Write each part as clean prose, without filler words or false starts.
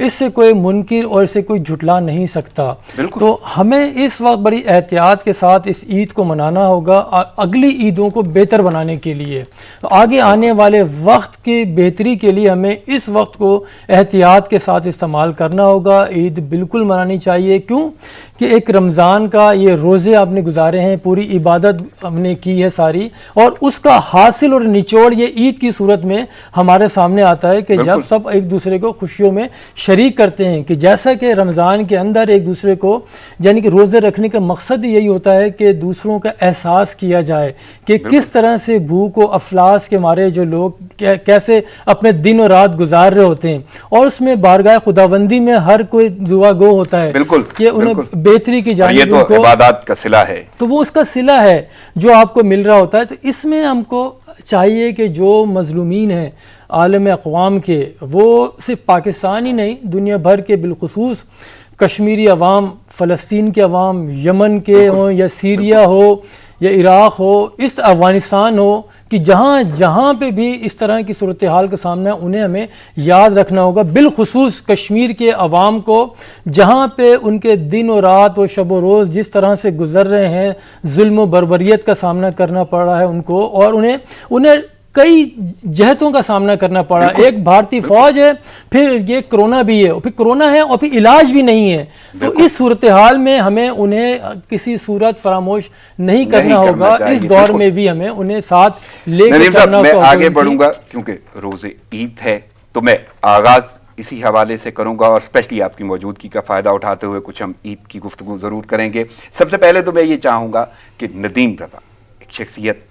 اس سے کوئی منکر اور اسے کوئی جھٹلا نہیں سکتا. تو ہمیں اس وقت بڑی احتیاط کے ساتھ اس عید کو منانا ہوگا اگلی عیدوں کو بہتر بنانے کے لیے. آگے آنے والے وقت کی بہتری کے لیے ہمیں اس وقت کو احتیاط کے ساتھ استعمال کرنا ہوگا. عید بالکل منانی چاہیے. کیوں کہ ایک رمضان کا یہ روزے آپ نے گزارے ہیں, پوری عبادت ہم نے کی ہے ساری, اور اس کا حاصل اور نچوڑ یہ عید کی صورت میں ہمارے سامنے آتا ہے کہ جب سب ایک دوسرے کو خوشیوں میں شریک کرتے ہیں. کہ جیسا کہ رمضان کے اندر ایک دوسرے کو یعنی کہ روزے رکھنے کا مقصد یہی ہوتا ہے کہ دوسروں کا احساس کیا جائے کہ کس طرح سے بھوک و افلاس کے مارے جو لوگ کیسے اپنے دن اور رات گزار رہے ہوتے ہیں, اور اس میں بارگاہ خداوندی میں ہر کوئی دعا گو ہوتا ہے کہ انہیں بہتری کی جانب, یہ تو عبادات کا صلہ ہے, تو وہ اس کا صلہ ہے جو آپ کو مل رہا ہوتا ہے. تو اس میں ہم کو چاہیے کہ جو مظلومین ہیں عالم اقوام کے, وہ صرف پاکستان ہی نہیں دنیا بھر کے, بالخصوص کشمیری عوام, فلسطین کے عوام, یمن کے ہوں یا سیریا ہو یا عراق ہو, اس افغانستان ہو, کہ جہاں جہاں پہ بھی اس طرح کی صورتحال کا سامنا ہے انہیں ہمیں یاد رکھنا ہوگا. بالخصوص کشمیر کے عوام کو, جہاں پہ ان کے دن و رات و شب و روز جس طرح سے گزر رہے ہیں, ظلم و بربریت کا سامنا کرنا پڑ رہا ہے ان کو, اور انہیں کئی جہتوں کا سامنا کرنا پڑا. ایک بھارتی فوج ہے, پھر یہ کرونا بھی ہے, پھر کرونا ہے اور پھر علاج بھی نہیں ہے. تو اس صورتحال میں ہمیں انہیں کسی صورت فراموش نہیں کرنا ہوگا. اس دور میں بھی ہمیں انہیں ساتھ لے کے چلنا ہوگا. میں آگے بڑھوں گا کیونکہ روزے عید ہے, تو میں آغاز اسی حوالے سے کروں گا, اور اسپیشلی آپ کی موجودگی کا فائدہ اٹھاتے ہوئے کچھ ہم عید کی گفتگو ضرور کریں گے. سب سے پہلے تو میں یہ چاہوں گا کہ ندیم رضا ایک شخصیت,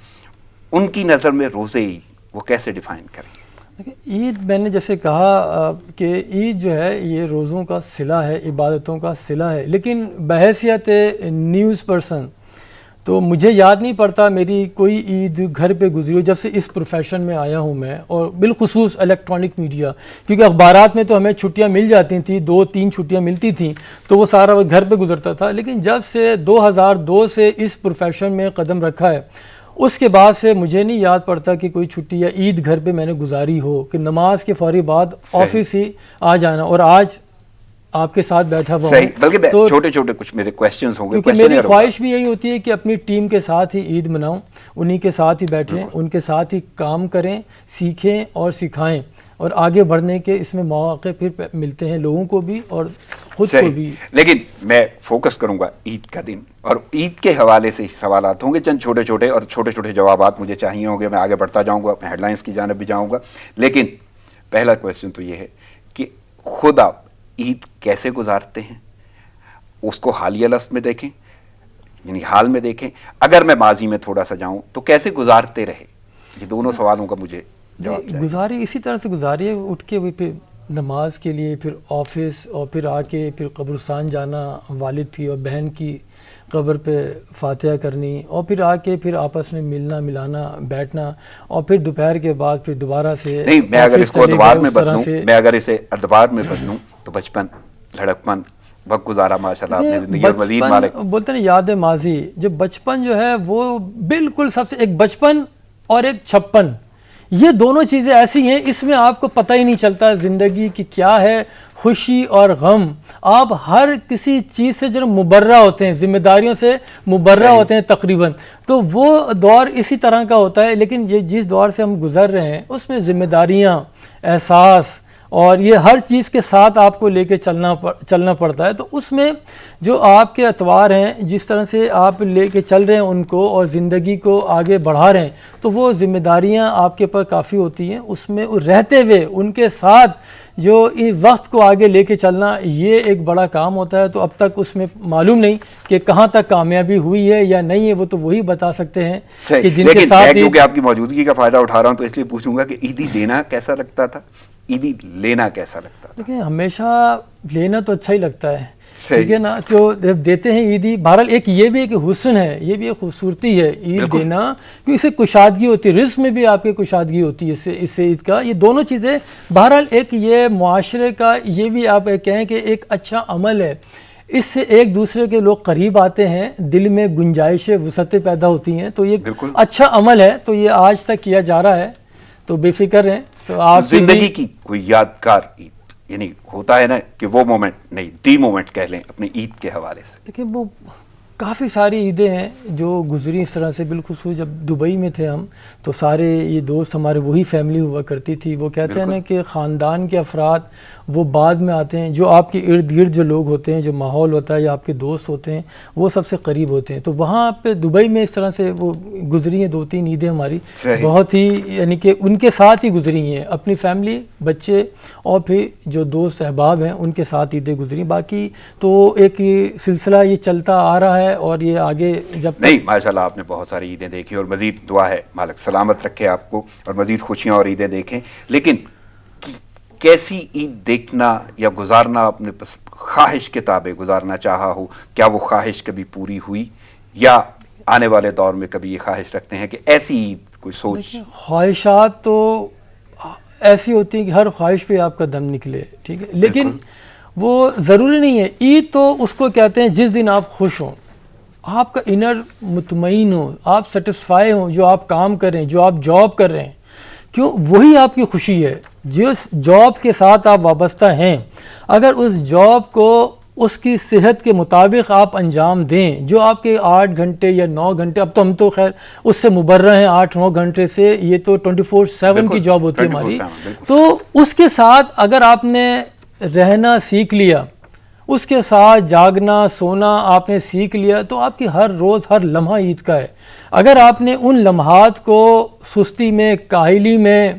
ان کی نظر میں روزے عید وہ کیسے ڈیفائن کریں؟ عید میں نے جیسے کہا کہ عید جو ہے یہ روزوں کا صلہ ہے, عبادتوں کا صلہ ہے, لیکن بحیثیت نیوز پرسن تو مجھے یاد نہیں پڑتا میری کوئی عید گھر پہ گزری ہو جب سے اس پروفیشن میں آیا ہوں میں, اور بالخصوص الیکٹرانک میڈیا, کیونکہ اخبارات میں تو ہمیں چھٹیاں مل جاتی تھیں, 2-3 چھٹیاں ملتی تھیں, تو وہ سارا وقت گھر پہ گزرتا تھا. لیکن جب سے 2002 سے اس پروفیشن میں قدم رکھا ہے, اس کے بعد سے مجھے نہیں یاد پڑتا کہ کوئی چھٹی یا عید گھر پہ میں نے گزاری ہو, کہ نماز کے فوری بعد آفس ہی آ جانا, اور آج آپ کے ساتھ بیٹھا ہوا ہوں. بلکہ چھوٹے چھوٹے کچھ میرے کویسچنز ہوں گے, کیونکہ میری خواہش بھی یہی ہوتی ہے کہ اپنی ٹیم کے ساتھ ہی عید مناؤں, انہی کے ساتھ ہی بیٹھیں, ان کے ساتھ ہی کام کریں, سیکھیں اور سکھائیں, اور آگے بڑھنے کے اس میں مواقع پھر ملتے ہیں لوگوں کو بھی اور خود کو بھی. لیکن میں فوکس کروں گا عید کا دن, اور عید کے حوالے سے سوالات ہوں گے چند چھوٹے چھوٹے, اور چھوٹے چھوٹے جوابات مجھے چاہیے ہوں گے. میں آگے بڑھتا جاؤں گا, میں ہیڈ لائنس کی جانب بھی جاؤں گا. لیکن پہلا کویسچن تو یہ ہے کہ خود آپ عید کیسے گزارتے ہیں, اس کو حالیہ لفظ میں دیکھیں یعنی حال میں دیکھیں, اگر میں ماضی میں تھوڑا سا جاؤں تو کیسے گزارتے رہے. یہ دونوں سوالوں کا مجھے جواب چاہیے. گزاری اسی طرح سے گزاری ہے, اٹھ کے پھر نماز کے لیے, پھر آفس, اور پھر آ کے پھر قبرستان جانا, والد کی اور بہن کی قبر پہ فاتحہ کرنی, اور پھر آ کے پھر آپس میں ملنا ملانا بیٹھنا, اور پھر دوپہر کے بعد پھر دوبارہ سے. نہیں, میں اگر اس کو ادوار میں بدلوں, میں اگر اسے ادوار میں بدلوں تو بچپن, لڑکپن, وقت گزارا ماشاءاللہ آپ نے زندگی, اور مزید مالک بولتے ہیں یاد ماضی. جو بچپن جو ہے وہ بالکل سب سے, ایک بچپن اور ایک چھپن, یہ دونوں چیزیں ایسی ہیں اس میں آپ کو پتہ ہی نہیں چلتا زندگی کی کیا ہے, خوشی اور غم. آپ ہر کسی چیز سے جو مبرہ ہوتے ہیں, ذمہ داریوں سے مبرہ ہوتے ہیں تقریباً, تو وہ دور اسی طرح کا ہوتا ہے. لیکن یہ جس دور سے ہم گزر رہے ہیں اس میں ذمہ داریاں, احساس, اور یہ ہر چیز کے ساتھ آپ کو لے کے چلنا پڑتا ہے. تو اس میں جو آپ کے اتوار ہیں, جس طرح سے آپ لے کے چل رہے ہیں ان کو اور زندگی کو آگے بڑھا رہے ہیں, تو وہ ذمہ داریاں آپ کے پر کافی ہوتی ہیں. اس میں رہتے ہوئے ان کے ساتھ جو وقت کو آگے لے کے چلنا, یہ ایک بڑا کام ہوتا ہے. تو اب تک اس میں معلوم نہیں کہ کہاں تک کامیابی ہوئی ہے یا نہیں ہے, وہ تو وہی بتا سکتے ہیں کہ جن کے ساتھ. کیونکہ آپ کی موجودگی کا فائدہ اٹھا رہا ہوں تو اس لیے پوچھوں گا کہ عیدی دینا کیسا لگتا تھا, عیدی لینا کیسا لگتا تھا؟ دیکھیں, ہمیشہ لینا تو اچھا ہی لگتا ہے, ٹھیک ہے نا, تو جب دیتے ہیں عیدی, بہرحال ایک یہ بھی ایک حسن ہے, یہ بھی ایک خوبصورتی ہے عید دینا, کیونکہ اس سے کشادگی ہوتی ہے, رزق میں بھی آپ کی کشادگی ہوتی ہے اس سے عید کا. یہ دونوں چیزیں بہرحال ایک یہ معاشرے کا, یہ بھی آپ کہیں کہ ایک اچھا عمل ہے. اس سے ایک دوسرے کے لوگ قریب آتے ہیں, دل میں گنجائشیں, وسعتیں پیدا ہوتی ہیں, تو یہ اچھا عمل ہے. تو یہ آج تک کیا جا رہا ہے, تو بے فکر رہیں. تو آپ زندگی کی کوئی یادگار عید یعنی ہوتا ہے نا کہ وہ مومنٹ نہیں دی مومنٹ کہہ لیں اپنی عید کے حوالے سے؟ دیکھیں وہ کافی ساری عیدیں ہیں جو گزری اس طرح سے، بالخصوص جب دبئی میں تھے ہم تو سارے یہ دوست ہمارے وہی فیملی ہوا کرتی تھی. وہ کہتے ہیں نا کہ خاندان کے افراد وہ بعد میں آتے ہیں، جو آپ کے ارد گرد جو لوگ ہوتے ہیں، جو ماحول ہوتا ہے یا آپ کے دوست ہوتے ہیں وہ سب سے قریب ہوتے ہیں. تو وہاں پہ دبئی میں اس طرح سے وہ گزری ہیں 2-3 عیدیں ہماری بہت ہی، یعنی کہ ان کے ساتھ ہی گزری ہیں، اپنی فیملی، بچے اور پھر جو دوست احباب ہیں ان کے ساتھ عیدیں گزری. باقی تو ایک سلسلہ یہ چلتا آ رہا ہے اور یہ آگے جب نہیں ماشاءاللہ آپ نے بہت ساری عیدیں دیکھی اور مزید دعا ہے مالک سلامت رکھے آپ کو اور مزید خوشیاں اور عیدیں دیکھیں. لیکن کیسی عید دیکھنا یا گزارنا اپنے خواہش کے تابع گزارنا چاہا ہو، کیا وہ خواہش کبھی پوری ہوئی یا آنے والے دور میں کبھی یہ خواہش رکھتے ہیں کہ ایسی عید کوئی سوچ؟ خواہشات تو ایسی ہوتی ہیں کہ ہر خواہش پہ آپ کا دم نکلے، ٹھیک ہے، لیکن وہ ضروری نہیں ہے. عید تو اس کو کہتے ہیں جس دن آپ خوش ہوں، آپ کا انر مطمئن ہو، آپ سیٹسفائی ہوں، جو آپ کام کریں، جو آپ جاب کر رہے ہیں، کیوں وہی آپ کی خوشی ہے. جس جاب کے ساتھ آپ وابستہ ہیں، اگر اس جاب کو اس کی صحت کے مطابق آپ انجام دیں، جو آپ کے 8 گھنٹے یا 9 گھنٹے، اب تو ہم تو خیر اس سے مبرہ ہیں 8-9 گھنٹے سے، یہ تو 24/7 کی جاب ہوتی ہے ہماری. تو اس کے ساتھ اگر آپ نے رہنا سیکھ لیا، اس کے ساتھ جاگنا سونا آپ نے سیکھ لیا، تو آپ کی ہر روز ہر لمحہ عید کا ہے. اگر آپ نے ان لمحات کو سستی میں، کاہلی میں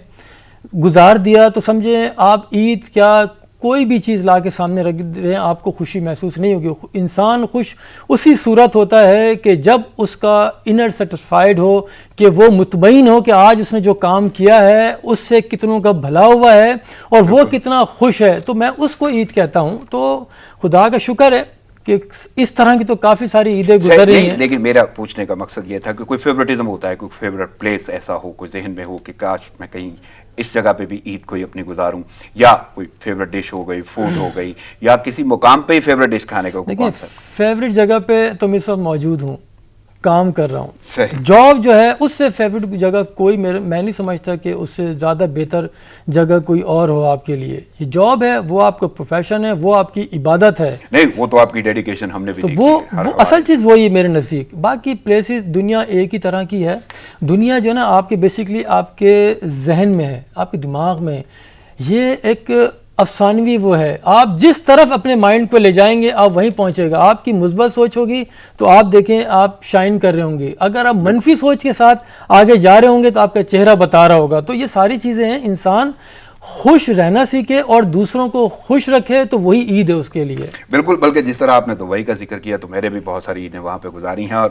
گزار دیا تو سمجھیں آپ عید کیا کوئی بھی چیز لا کے سامنے رکھ دیں آپ کو خوشی محسوس نہیں ہوگی. انسان خوش اسی صورت ہوتا ہے کہ جب اس کا انر سیٹسفائیڈ ہو، کہ وہ مطمئن ہو کہ آج اس نے جو کام کیا ہے اس سے کتنوں کا بھلا ہوا ہے اور وہ کتنا خوش ہے. تو میں اس کو عید کہتا ہوں. تو خدا کا شکر ہے کہ اس طرح کی تو کافی ساری عیدیں گزر رہی ہیں. لیکن میرا پوچھنے کا مقصد یہ تھا کہ کوئی فیوریٹزم ہوتا ہے، کوئی فیوریٹ پلیس ایسا ہو، کوئی ذہن میں ہو کہ کاش میں کہیں اس جگہ پہ بھی عید کوئی اپنی گزاروں، یا کوئی فیوریٹ ڈش ہو گئی، فوڈ ہو گئی، یا کسی مقام پہ ہی فیوریٹ ڈش کھانے کا دیکھیں فیوریٹ جگہ پہ تو میں اس وقت موجود ہوں، کام کر رہا ہوں. صحیح. جاب جو ہے اس سے فیوریٹ جگہ کوئی میں نہیں سمجھتا کہ اس سے زیادہ بہتر جگہ کوئی اور ہو آپ کے لیے. یہ جاب ہے، وہ آپ کا پروفیشن ہے، وہ آپ کی عبادت ہے. نہیں وہ تو آپ کی ڈیڈیکیشن ہم نے بھی تو دیکھی وہ ہے. اصل چیز وہی ہے میرے نزدیک. باقی پلیسز دنیا ایک ہی طرح کی ہے. دنیا جو ہے نا آپ کے بیسکلی آپ کے ذہن میں ہے، آپ کے دماغ میں. یہ ایک افسانوی وہ ہے، آپ جس طرف اپنے مائنڈ کو لے جائیں گے آپ وہیں پہنچے گا. آپ کی مثبت سوچ ہوگی تو آپ دیکھیں آپ شائن کر رہے ہوں گے. اگر آپ منفی سوچ کے ساتھ آگے جا رہے ہوں گے تو آپ کا چہرہ بتا رہا ہوگا. تو یہ ساری چیزیں ہیں. انسان خوش رہنا سیکھے اور دوسروں کو خوش رکھے تو وہی عید ہے اس کے لیے. بالکل. بلکہ جس طرح آپ نے دبئی کا ذکر کیا تو میرے بھی بہت ساری عیدیں وہاں پہ گزاری ہیں، اور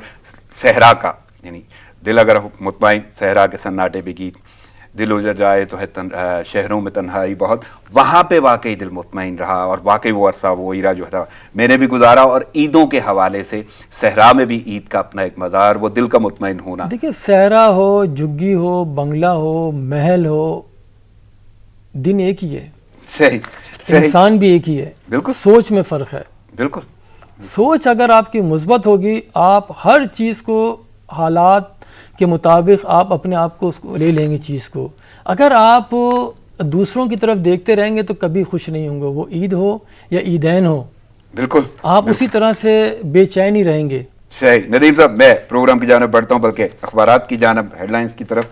صحرا کا یعنی دل اگر مطمئن، صحرا کے سناٹے بھی گیت، دل اجڑ جائے تو ہے شہروں میں تنہائی بہت، وہاں پہ واقعی دل مطمئن رہا. اور واقعی وہ عرصہ وہ ایرا جو تھا میں نے بھی گزارا. اور عیدوں کے حوالے سے صحرا میں بھی عید کا اپنا ایک مزار، وہ دل کا مطمئن ہونا. دیکھیں صحرا ہو، جھگی ہو، بنگلہ ہو، محل ہو، دن ایک ہی ہے. صحیح. انسان بھی ایک ہی ہے. بالکل. سوچ میں فرق ہے. بالکل. سوچ اگر آپ کی مثبت ہوگی، آپ ہر چیز کو حالات کے مطابق آپ اپنے آپ کو لے لیں گے چیز کو. اگر آپ دوسروں کی طرف دیکھتے رہیں گے تو کبھی خوش نہیں ہوں گے، وہ عید ہو یا عیدین ہو. بالکل. آپ اسی طرح سے بے چین ہی رہیں گے. صحیح. ندیم صاحب میں پروگرام کی جانب بڑھتا ہوں، بلکہ اخبارات کی جانب، ہیڈ لائنز کی طرف.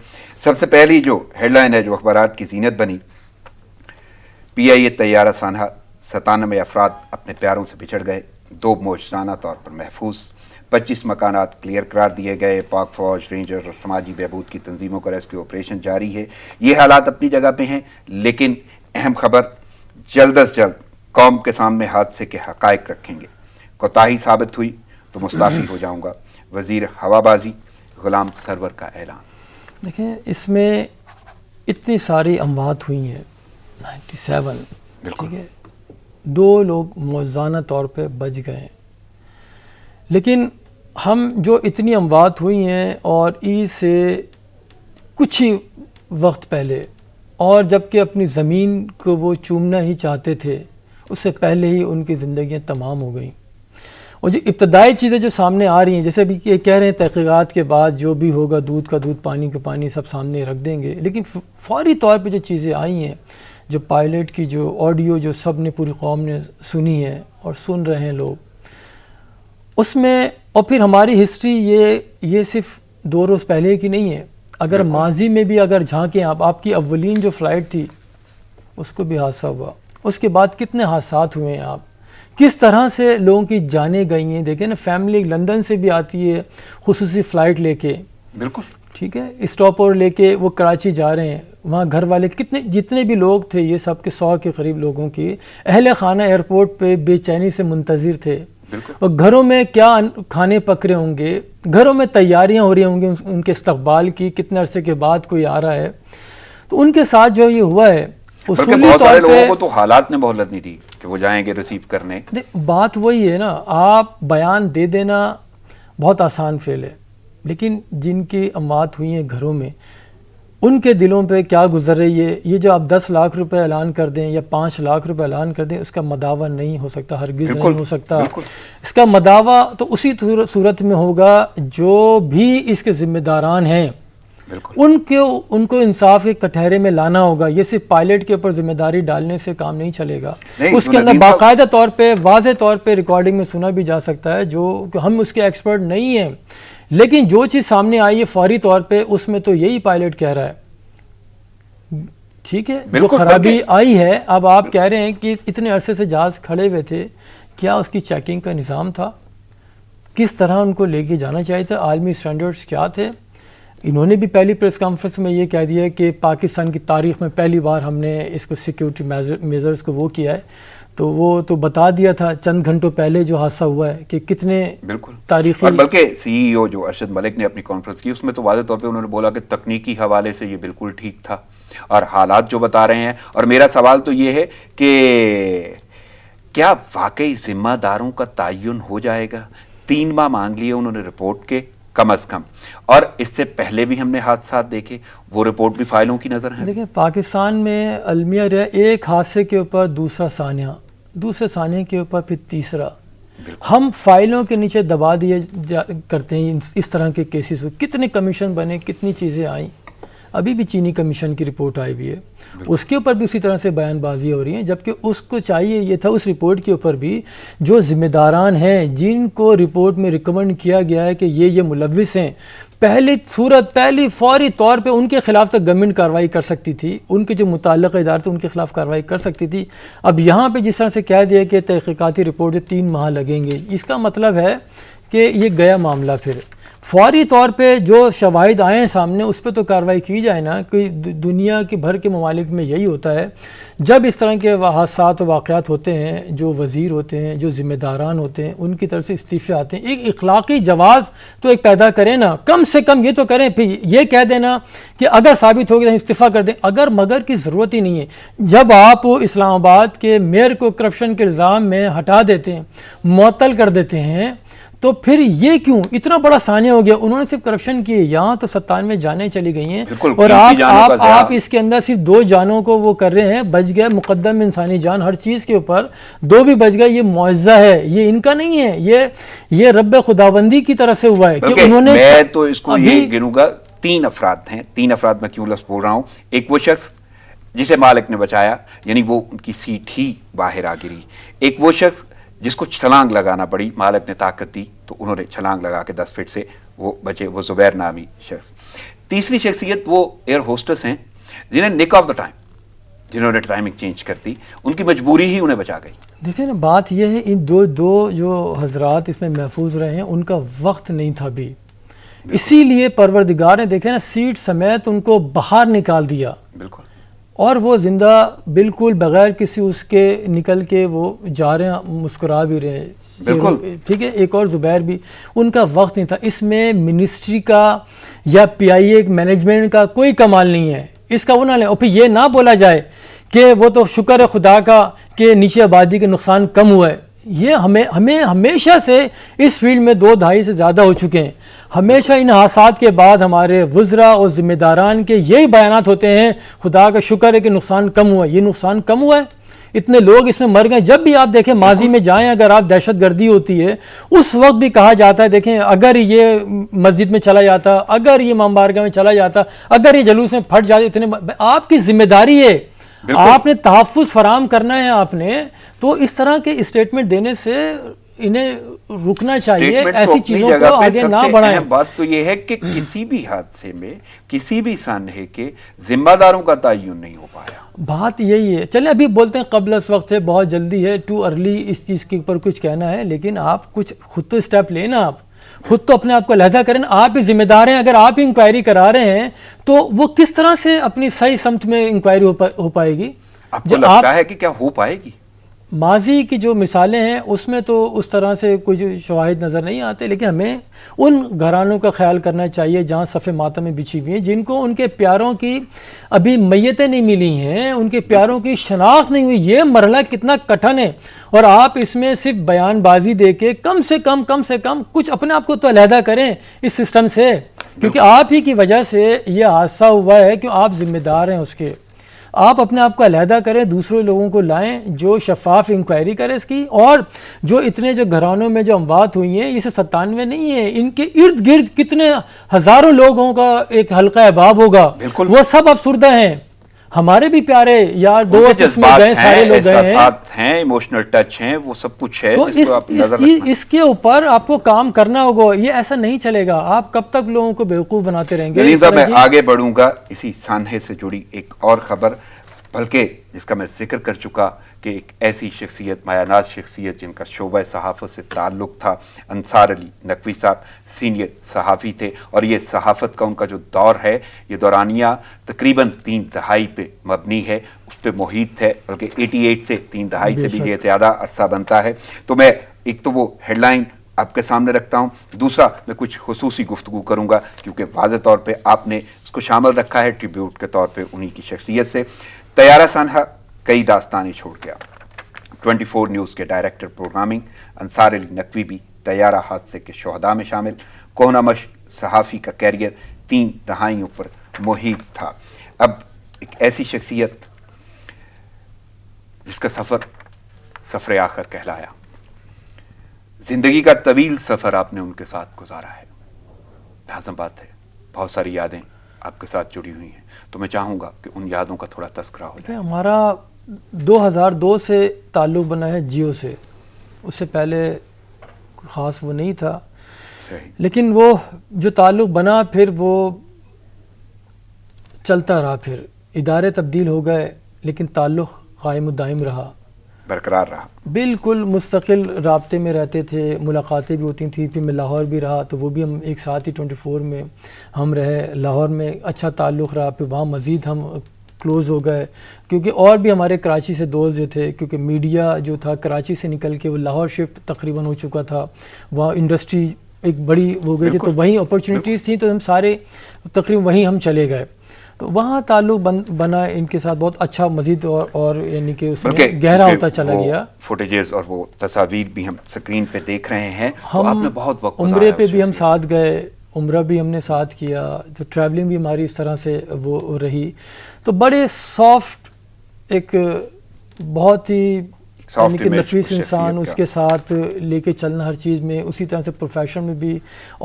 سب سے پہلی جو ہیڈ لائن ہے جو اخبارات کی زینت بنی، پی آئی اے طیارہ سانحہ 97 افراد اپنے پیاروں سے بچھڑ گئے، 2 معجزانہ طور پر محفوظ، 25 مکانات کلیئر قرار دیے گئے. پاک فوج، رینجر اور سماجی بہبود کی تنظیموں کا ریسکیو آپریشن جاری ہے. یہ حالات اپنی جگہ پہ ہیں، لیکن اہم خبر جلد از جلد قوم کے سامنے حادثے کے حقائق رکھیں گے. کوتاہی ثابت ہوئی تو مستعفی ہو جاؤں گا، وزیر ہوا بازی غلام سرور کا اعلان. دیکھیں اس میں اتنی ساری اموات ہوئی ہیں، 97. بالکل. ٹھیک ہے، 2 لوگ معجزانہ طور پہ بچ گئے ہیں. لیکن ہم جو اتنی اموات ہوئی ہیں اور عید سے کچھ ہی وقت پہلے، اور جب کہ اپنی زمین کو وہ چومنا ہی چاہتے تھے، اس سے پہلے ہی ان کی زندگیاں تمام ہو گئیں. اور جو ابتدائی چیزیں جو سامنے آ رہی ہیں، جیسے ابھی یہ کہہ رہے ہیں تحقیقات کے بعد جو بھی ہوگا دودھ کا دودھ، پانی کا پانی، سب سامنے رکھ دیں گے. لیکن فوری طور پہ جو چیزیں آئی ہیں، جو پائلٹ کی جو آڈیو جو سب نے پوری قوم نے سنی ہے اور سن رہے ہیں لوگ، اس میں اور پھر ہماری ہسٹری یہ صرف 2 روز پہلے کی نہیں ہے. اگر ماضی میں بھی اگر جھانکیں آپ کی اولین جو فلائٹ تھی اس کو بھی حادثہ ہوا، اس کے بعد کتنے حادثات ہوئے ہیں، آپ کس طرح سے لوگوں کی جانیں گئی ہیں. دیکھیں نا، فیملی لندن سے بھی آتی ہے خصوصی فلائٹ لے کے، بالکل ٹھیک ہے، اسٹاپ اوور لے کے وہ کراچی جا رہے ہیں. وہاں گھر والے جتنے بھی لوگ تھے، یہ سب کے 100 کے قریب لوگوں کی اہل خانہ ایئرپورٹ پہ بے چینی سے منتظر تھے. اور گھروں میں کیا کھانے پک رہے ہوں گے، گھروں میں تیاریاں ہو رہی ہوں گی ان کے استقبال کی، کتنے عرصے کے بعد کوئی آ رہا ہے. تو ان کے ساتھ جو یہ ہوا ہے، بہت سارے لوگوں کو تو حالات نے مہلت نہیں دی کہ وہ جائیں گے ریسیو کرنے. بات وہی ہے نا، آپ بیان دے دینا بہت آسان فعل ہے، لیکن جن کی اموات ہوئی ہیں گھروں میں، ان کے دلوں پہ کیا گزر رہی ہے. یہ جو آپ 10 لاکھ روپے اعلان کر دیں یا 5 لاکھ روپے اعلان کر دیں، اس کا مداوع نہیں ہو سکتا، ہرگز نہیں ہو سکتا. اس کا مداوع تو اسی صورت میں ہوگا جو بھی اس کے ذمہ داران ہیں، ان کو انصاف کے کٹہرے میں لانا ہوگا. یہ صرف پائلٹ کے اوپر ذمہ داری ڈالنے سے کام نہیں چلے گا. اس کے اندر باقاعدہ طور پہ واضح طور پہ ریکارڈنگ میں سنا بھی جا سکتا ہے، جو ہم اس کے ایکسپرٹ نہیں ہیں، لیکن جو چیز سامنے آئی ہے فوری طور پہ اس میں تو یہی پائلٹ کہہ رہا ہے، ٹھیک ہے، جو خرابی آئی ہے. اب آپ کہہ رہے ہیں کہ اتنے عرصے سے جہاز کھڑے ہوئے تھے، کیا اس کی چیکنگ کا نظام تھا؟ کس طرح ان کو لے کے جانا چاہیے تھا؟ عالمی سٹینڈرڈز کیا تھے؟ انہوں نے بھی پہلی پریس کانفرنس میں یہ کہہ دیا کہ پاکستان کی تاریخ میں پہلی بار ہم نے اس کو سیکیورٹی میزرز کو وہ کیا ہے. تو وہ تو بتا دیا تھا چند گھنٹوں پہلے جو حادثہ ہوا ہے کہ کتنے تاریخی. اور بلکہ سی ای او جو ارشد ملک نے اپنی کانفرنس کی، اس میں تو واضح طور پہ انہوں نے بولا کہ تکنیکی حوالے سے یہ بالکل ٹھیک تھا اور حالات جو بتا رہے ہیں. اور میرا سوال تو یہ ہے کہ کیا واقعی ذمہ داروں کا تعین ہو جائے گا؟ 3 ماہ مانگ لیے انہوں نے رپورٹ کے کم از کم، اور اس سے پہلے بھی ہم نے حادثات دیکھے، وہ رپورٹ بھی فائلوں کی نظر ہے. دیکھیں پاکستان میں المیہ رہا، ایک حادثے کے اوپر دوسرا ثانیہ، دوسرے ثانیے کے اوپر پھر تیسرا. ہم فائلوں کے نیچے دبا دیے کرتے ہیں اس طرح کے کیسز. کتنے کمیشن بنے، کتنی چیزیں آئیں. ابھی بھی چینی کمیشن کی رپورٹ آئی ہوئی ہے، اس کے اوپر بھی اسی طرح سے بیان بازی ہو رہی ہیں. جبکہ اس کو چاہیے یہ تھا اس رپورٹ کے اوپر بھی جو ذمہ داران ہیں، جن کو رپورٹ میں ریکمنڈ کیا گیا ہے کہ یہ ملوث ہیں، پہلی فوری طور پہ ان کے خلاف تو گورنمنٹ کارروائی کر سکتی تھی، ان کے جو متعلقہ ادارے تھے ان کے خلاف کارروائی کر سکتی تھی. اب یہاں پہ جس طرح سے کہہ دیا کہ تحقیقاتی رپورٹ 3 ماہ لگیں گے، اس کا مطلب ہے کہ یہ گیا معاملہ. پھر فوری طور پہ جو شواہد آئے ہیں سامنے اس پہ تو کارروائی کی جائے نا. کہ دنیا کے بھر کے ممالک میں یہی ہوتا ہے، جب اس طرح کے حادثات و واقعات ہوتے ہیں، جو وزیر ہوتے ہیں، جو ذمہ داران ہوتے ہیں، ان کی طرف سے استعفے آتے ہیں. ایک اخلاقی جواز تو ایک پیدا کریں نا، کم سے کم یہ تو کریں. پھر یہ کہہ دینا کہ اگر ثابت ہوگی تو استعفیٰ کر دیں، اگر مگر کی ضرورت ہی نہیں ہے. جب آپ اسلام آباد کے میئر کو کرپشن کے الزام میں ہٹا دیتے ہیں، معطل کر دیتے ہیں، تو پھر یہ کیوں اتنا بڑا ثانیہ ہو گیا؟ انہوں نے صرف کرپشن کی ہے، یہاں تو 97 جانیں چلی گئی ہیں، اور آپ اس کے اندر صرف 2 جانوں کو وہ کر رہے ہیں. بچ گئے مقدم انسانی جان، ہر چیز کے اوپر 2 بھی بچ گئے. یہ معاوضہ ہے، یہ ان کا نہیں ہے، یہ رب خداوندی کی طرف سے ہوا ہے کہ انہوں نے. میں تو اس کو یہ گنوں گا 3 افراد ہیں. 3 افراد میں کیوں لفظ بول رہا ہوں؟ ایک وہ شخص جسے مالک نے بچایا، یعنی وہ ان کی سیٹ ہی باہر آ گری. ایک وہ شخص جس کو چھلانگ لگانا پڑی، مالک نے طاقت دی تو انہوں نے چھلانگ لگا کے 10 فٹ سے وہ بچے، وہ زبیر نامی شخص. تیسری شخصیت وہ ایئر ہوسٹس ہیں جنہیں نک آف دا ٹائم، جنہوں نے ٹائمنگ چینج کر دی، ان کی مجبوری ہی انہیں بچا گئی. دیکھیں نا، بات یہ ہے ان دو جو حضرات اس میں محفوظ رہے ہیں، ان کا وقت نہیں تھا بھی، اسی لیے پروردگار نے دیکھیں نا سیٹ سمیت ان کو باہر نکال دیا. بالکل. اور وہ زندہ بالکل بغیر کسی اس کے نکل کے وہ جا رہے ہیں، مسکرا بھی رہے ہیں. بالکل ٹھیک ہے. ایک اور زبیر بھی، ان کا وقت نہیں تھا. اس میں منسٹری کا یا پی آئی اے مینجمنٹ کا کوئی کمال نہیں ہے. اس کا وہ نہ لیں، اور پھر یہ نہ بولا جائے کہ وہ تو شکر ہے خدا کا کہ نیچے آبادی کے نقصان کم ہوا ہے. یہ ہمیں ہمیشہ سے اس فیلڈ میں 2 دہائی سے زیادہ ہو چکے ہیں. ہمیشہ ان حادثات کے بعد ہمارے وزراء اور ذمہ داران کے یہی بیانات ہوتے ہیں، خدا کا شکر ہے کہ نقصان کم ہوا ہے. یہ نقصان کم ہوا ہے، اتنے لوگ اس میں مر گئے. جب بھی آپ دیکھیں ماضی میں جائیں، اگر آپ دہشت گردی ہوتی ہے اس وقت بھی کہا جاتا ہے دیکھیں اگر یہ مسجد میں چلا جاتا، اگر یہ امام بارگاہ میں چلا جاتا، اگر یہ جلوس میں پھٹ جاتے، اتنے آپ کی ذمہ داری ہے. آپ نے تحفظ فراہم کرنا ہے آپ نے، تو اس طرح کے اسٹیٹمنٹ دینے سے انہیں رکنا چاہیے، ایسی چیزوں کو آگے نہ بڑھائیں۔ بات تو یہ ہے کہ کسی بھی حادثے میں کسی بھی سانحے کے ذمہ داروں کا تعین نہیں ہو پایا۔ بات یہی ہے، چلیں ابھی بولتے ہیں قبل اس وقت ہے، بہت جلدی ہے، ٹو ارلی اس چیز کے اوپر کچھ کہنا ہے، لیکن آپ کچھ خود تو اسٹیپ لیں نا، آپ خود تو اپنے آپ کو علیحدہ کریں، آپ ہی ذمہ دار ہیں۔ اگر آپ ہی انکوائری کرا رہے ہیں تو وہ کس طرح سے اپنی صحیح سمت میں انکوائری ہو پائے گی؟ آپ کو لگتا ہے کہ کیا ہو پائے گی؟ ماضی کی جو مثالیں ہیں اس میں تو اس طرح سے کچھ شواہد نظر نہیں آتے، لیکن ہمیں ان گھرانوں کا خیال کرنا چاہیے جہاں صف ماتم میں بچھی ہوئی ہیں، جن کو ان کے پیاروں کی ابھی میتیں نہیں ملی ہیں، ان کے پیاروں کی شناخت نہیں ہوئی۔ یہ مرحلہ کتنا کٹھن ہے، اور آپ اس میں صرف بیان بازی دے کے کم سے کم کچھ اپنے آپ کو تو علیحدہ کریں اس سسٹم سے، کیونکہ آپ ہی کی وجہ سے یہ حادثہ ہوا ہے، کہ آپ ذمہ دار ہیں اس کے۔ آپ اپنے آپ کو علیحدہ کریں، دوسرے لوگوں کو لائیں جو شفاف انکوائری کرے اس کی، اور جو اتنے جو گھرانوں میں جو اموات ہوئی ہیں، یہ 97 نہیں ہے، ان کے ارد گرد کتنے ہزاروں لوگوں کا ایک حلقہ احباب ہوگا، وہ سب افسردہ ہیں، ہمارے بھی پیارے یار دوست اس میں گئے، سارے لوگ گئے ہیں، احساسات ہیں، ایموشنل ٹچ ہیں، وہ سب کچھ ہے، تو اس کے اوپر آپ کو کام کرنا ہوگا۔ یہ ایسا نہیں چلے گا، آپ کب تک لوگوں کو بیوقوف بناتے رہیں گے؟ نلین صاحب، میں آگے بڑھوں گا اسی سانحے سے جڑی ایک اور خبر، بلکہ جس کا میں ذکر کر چکا کہ ایک ایسی شخصیت، مایہ ناز شخصیت جن کا شعبہ صحافت سے تعلق تھا، انصار علی نقوی صاحب سینئر صحافی تھے، اور یہ صحافت کا ان کا جو دور ہے، یہ دورانیہ تقریباً 3 دہائی پہ مبنی ہے، اس پہ محیط ہے، بلکہ 88 سے 3 دہائی سے بھی یہ زیادہ عرصہ بنتا ہے۔ تو میں ایک تو وہ ہیڈ لائن آپ کے سامنے رکھتا ہوں، دوسرا میں کچھ خصوصی گفتگو کروں گا، کیونکہ واضح طور پہ آپ نے اس کو شامل رکھا ہے ٹریبیوٹ کے طور پہ انہی کی شخصیت سے۔ طیارہ سانحہ کئی داستانیں چھوڑ گیا۔ 24 نیوز کے ڈائریکٹر پروگرامنگ انصار علی نقوی بھی طیارہ حادثے کے شہداء میں شامل۔ کوہنامش صحافی کا کیریئر 3 دہائیوں پر محیط تھا۔ اب ایک ایسی شخصیت جس کا سفر آخر کہلایا، زندگی کا طویل سفر آپ نے ان کے ساتھ گزارا ہے، لازم بات ہے بہت ساری یادیں آپ کے ساتھ جڑی ہوئی ہیں، تو میں چاہوں گا کہ ان یادوں کا تھوڑا تذکرہ ہو جائے۔ ہمارا 2002 سے تعلق بنا ہے جیو سے، اس سے پہلے خاص وہ نہیں تھا، لیکن وہ جو تعلق بنا پھر وہ چلتا رہا، پھر ادارے تبدیل ہو گئے لیکن تعلق قائم و دائم رہا، برقرار رہا، بالکل مستقل رابطے میں رہتے تھے، ملاقاتیں بھی ہوتی تھیں، پھر میں لاہور بھی رہا تو وہ بھی ہم ایک ساتھ ہی 24 میں ہم رہے، لاہور میں اچھا تعلق رہا، پھر وہاں مزید ہم کلوز ہو گئے، کیونکہ اور بھی ہمارے کراچی سے دوست جو تھے، کیونکہ میڈیا جو تھا کراچی سے نکل کے وہ لاہور شفٹ تقریباً ہو چکا تھا، وہاں انڈسٹری ایک بڑی ہو گئی تھی، تو وہیں اپرچونیٹیز تھیں، تو ہم سارے تقریباً وہیں ہم چلے گئے، تو وہاں تعلق بنا ان کے ساتھ بہت اچھا، مزید اور یعنی کہ اس میں گہرا ہوتا چلا گیا۔ فوٹیجز اور وہ تصاویر بھی ہم سکرین پہ دیکھ رہے ہیں، تو آپ نے بہت وقت گزارا، عمرے پہ بھی ہم ساتھ گئے، عمرہ بھی ہم نے ساتھ کیا، تو ٹریولنگ بھی ہماری اس طرح سے وہ رہی، تو بڑے سافٹ، ایک بہت ہی یعنی کہ نفیس انسان، اس کے ساتھ لے کے چلنا ہر چیز میں، اسی طرح سے پروفیشن میں بھی،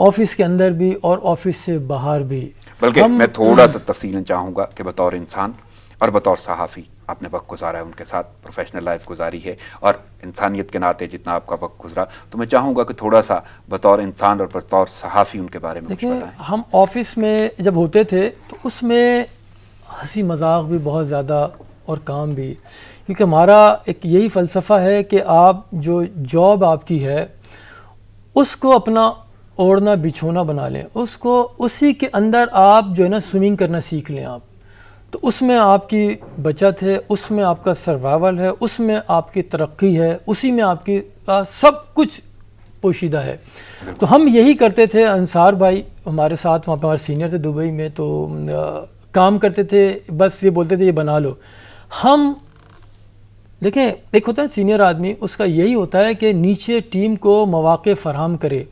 آفس کے اندر بھی اور آفس سے باہر بھی۔ بلکہ میں تھوڑا سا تفصیلاً چاہوں گا کہ بطور انسان اور بطور صحافی آپ نے وقت گزارا ہے ان کے ساتھ، پروفیشنل لائف گزاری ہے، اور انسانیت کے ناطے جتنا آپ کا وقت گزرا، تو میں چاہوں گا کہ تھوڑا سا بطور انسان اور بطور صحافی ان کے بارے میں کچھ بتائیں۔ ہم آفس میں جب ہوتے تھے تو اس میں ہنسی مذاق بھی بہت زیادہ اور کام بھی، کیونکہ ہمارا ایک یہی فلسفہ ہے کہ آپ جو جاب آپ کی ہے اس کو اپنا اوڑھنا بچھونا بنا لیں، اس کو اسی کے اندر آپ جو ہے نا سوئمنگ کرنا سیکھ لیں آپ، تو اس میں آپ کی بچت ہے، اس میں آپ کا سروائیول ہے، اس میں آپ کی ترقی ہے، اسی میں آپ کی سب کچھ پوشیدہ ہے۔ تو ہم یہی کرتے تھے، انصار بھائی ہمارے ساتھ وہاں پہ ہمارے سینئر تھے دبئی میں، تو کام کرتے تھے، بس یہ بولتے تھے یہ بنا لو۔ ہم دیکھیں ایک ہوتا ہے سینئر آدمی، اس کا یہی ہوتا ہے کہ نیچے ٹیم کو مواقع فراہم کرے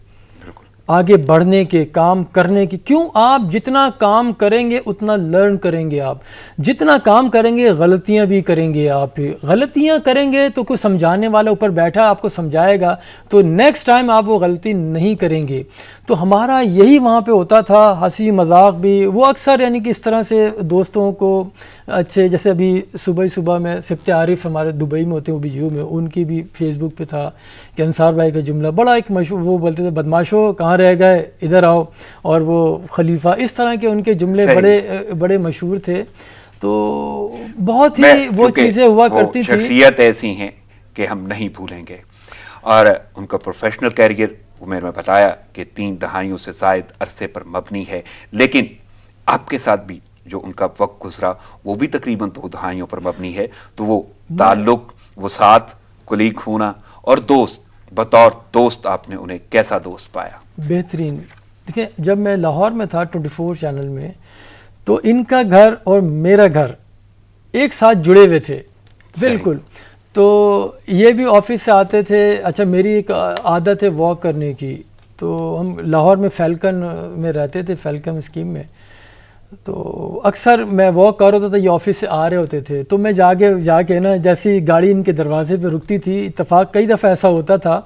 آگے بڑھنے کے، کام کرنے کی، کیوں آپ جتنا کام کریں گے اتنا لرن کریں گے، آپ جتنا کام کریں گے غلطیاں بھی کریں گے، آپ غلطیاں کریں گے تو کوئی سمجھانے والا اوپر بیٹھا آپ کو سمجھائے گا، تو نیکسٹ ٹائم آپ وہ غلطی نہیں کریں گے۔ تو ہمارا یہی وہاں پہ ہوتا تھا، ہنسی مذاق بھی. وہ اکثر یعنی کہ اس طرح سے دوستوں کو اچھے، جیسے ابھی صبح میں سبت عارف ہمارے دبئی میں ہوتے ہیں، وہ بھی جیو میں، ان کی بھی فیس بک پہ تھا کہ انصار بھائی کا جملہ بڑا ایک مشہور، وہ بولتے تھے بدماشو کہاں رہ گئے ادھر آؤ، اور وہ خلیفہ، اس طرح کے ان کے جملے بڑے مشہور تھے. تو بہت ہی وہ چیزیں ہوا کرتی تھی. شخصیت ایسی ہیں کہ ہم نہیں بھولیں گے. اور ان کا پروفیشنل کیریئر عمر میں بتایا کہ 3 دہائیوں سے زائد عرصے پر مبنی ہے، لیکن آپ کے ساتھ بھی جو ان کا وقت گزرا وہ بھی تقریباً 2 دہائیوں پر مبنی ہے. تو وہ تعلق، وہ ساتھ کلیگ ہونا اور دوست، بطور دوست آپ نے انہیں کیسا دوست پایا؟ بہترین. دیکھیں جب میں لاہور میں تھا 24 چینل میں، تو ان کا گھر اور میرا گھر ایک ساتھ جڑے ہوئے تھے بالکل. تو یہ بھی آفس سے آتے تھے. اچھا میری ایک عادت ہے واک کرنے کی، تو ہم لاہور میں فیلکن میں رہتے تھے، فیلکن اسکیم میں. تو اکثر میں واک کر رہا ہوتا تھا، یہ آفس سے آ رہے ہوتے تھے، تو میں جا کے نا جیسی گاڑی ان کے دروازے پہ رکتی تھی، اتفاق کئی دفعہ ایسا ہوتا تھا،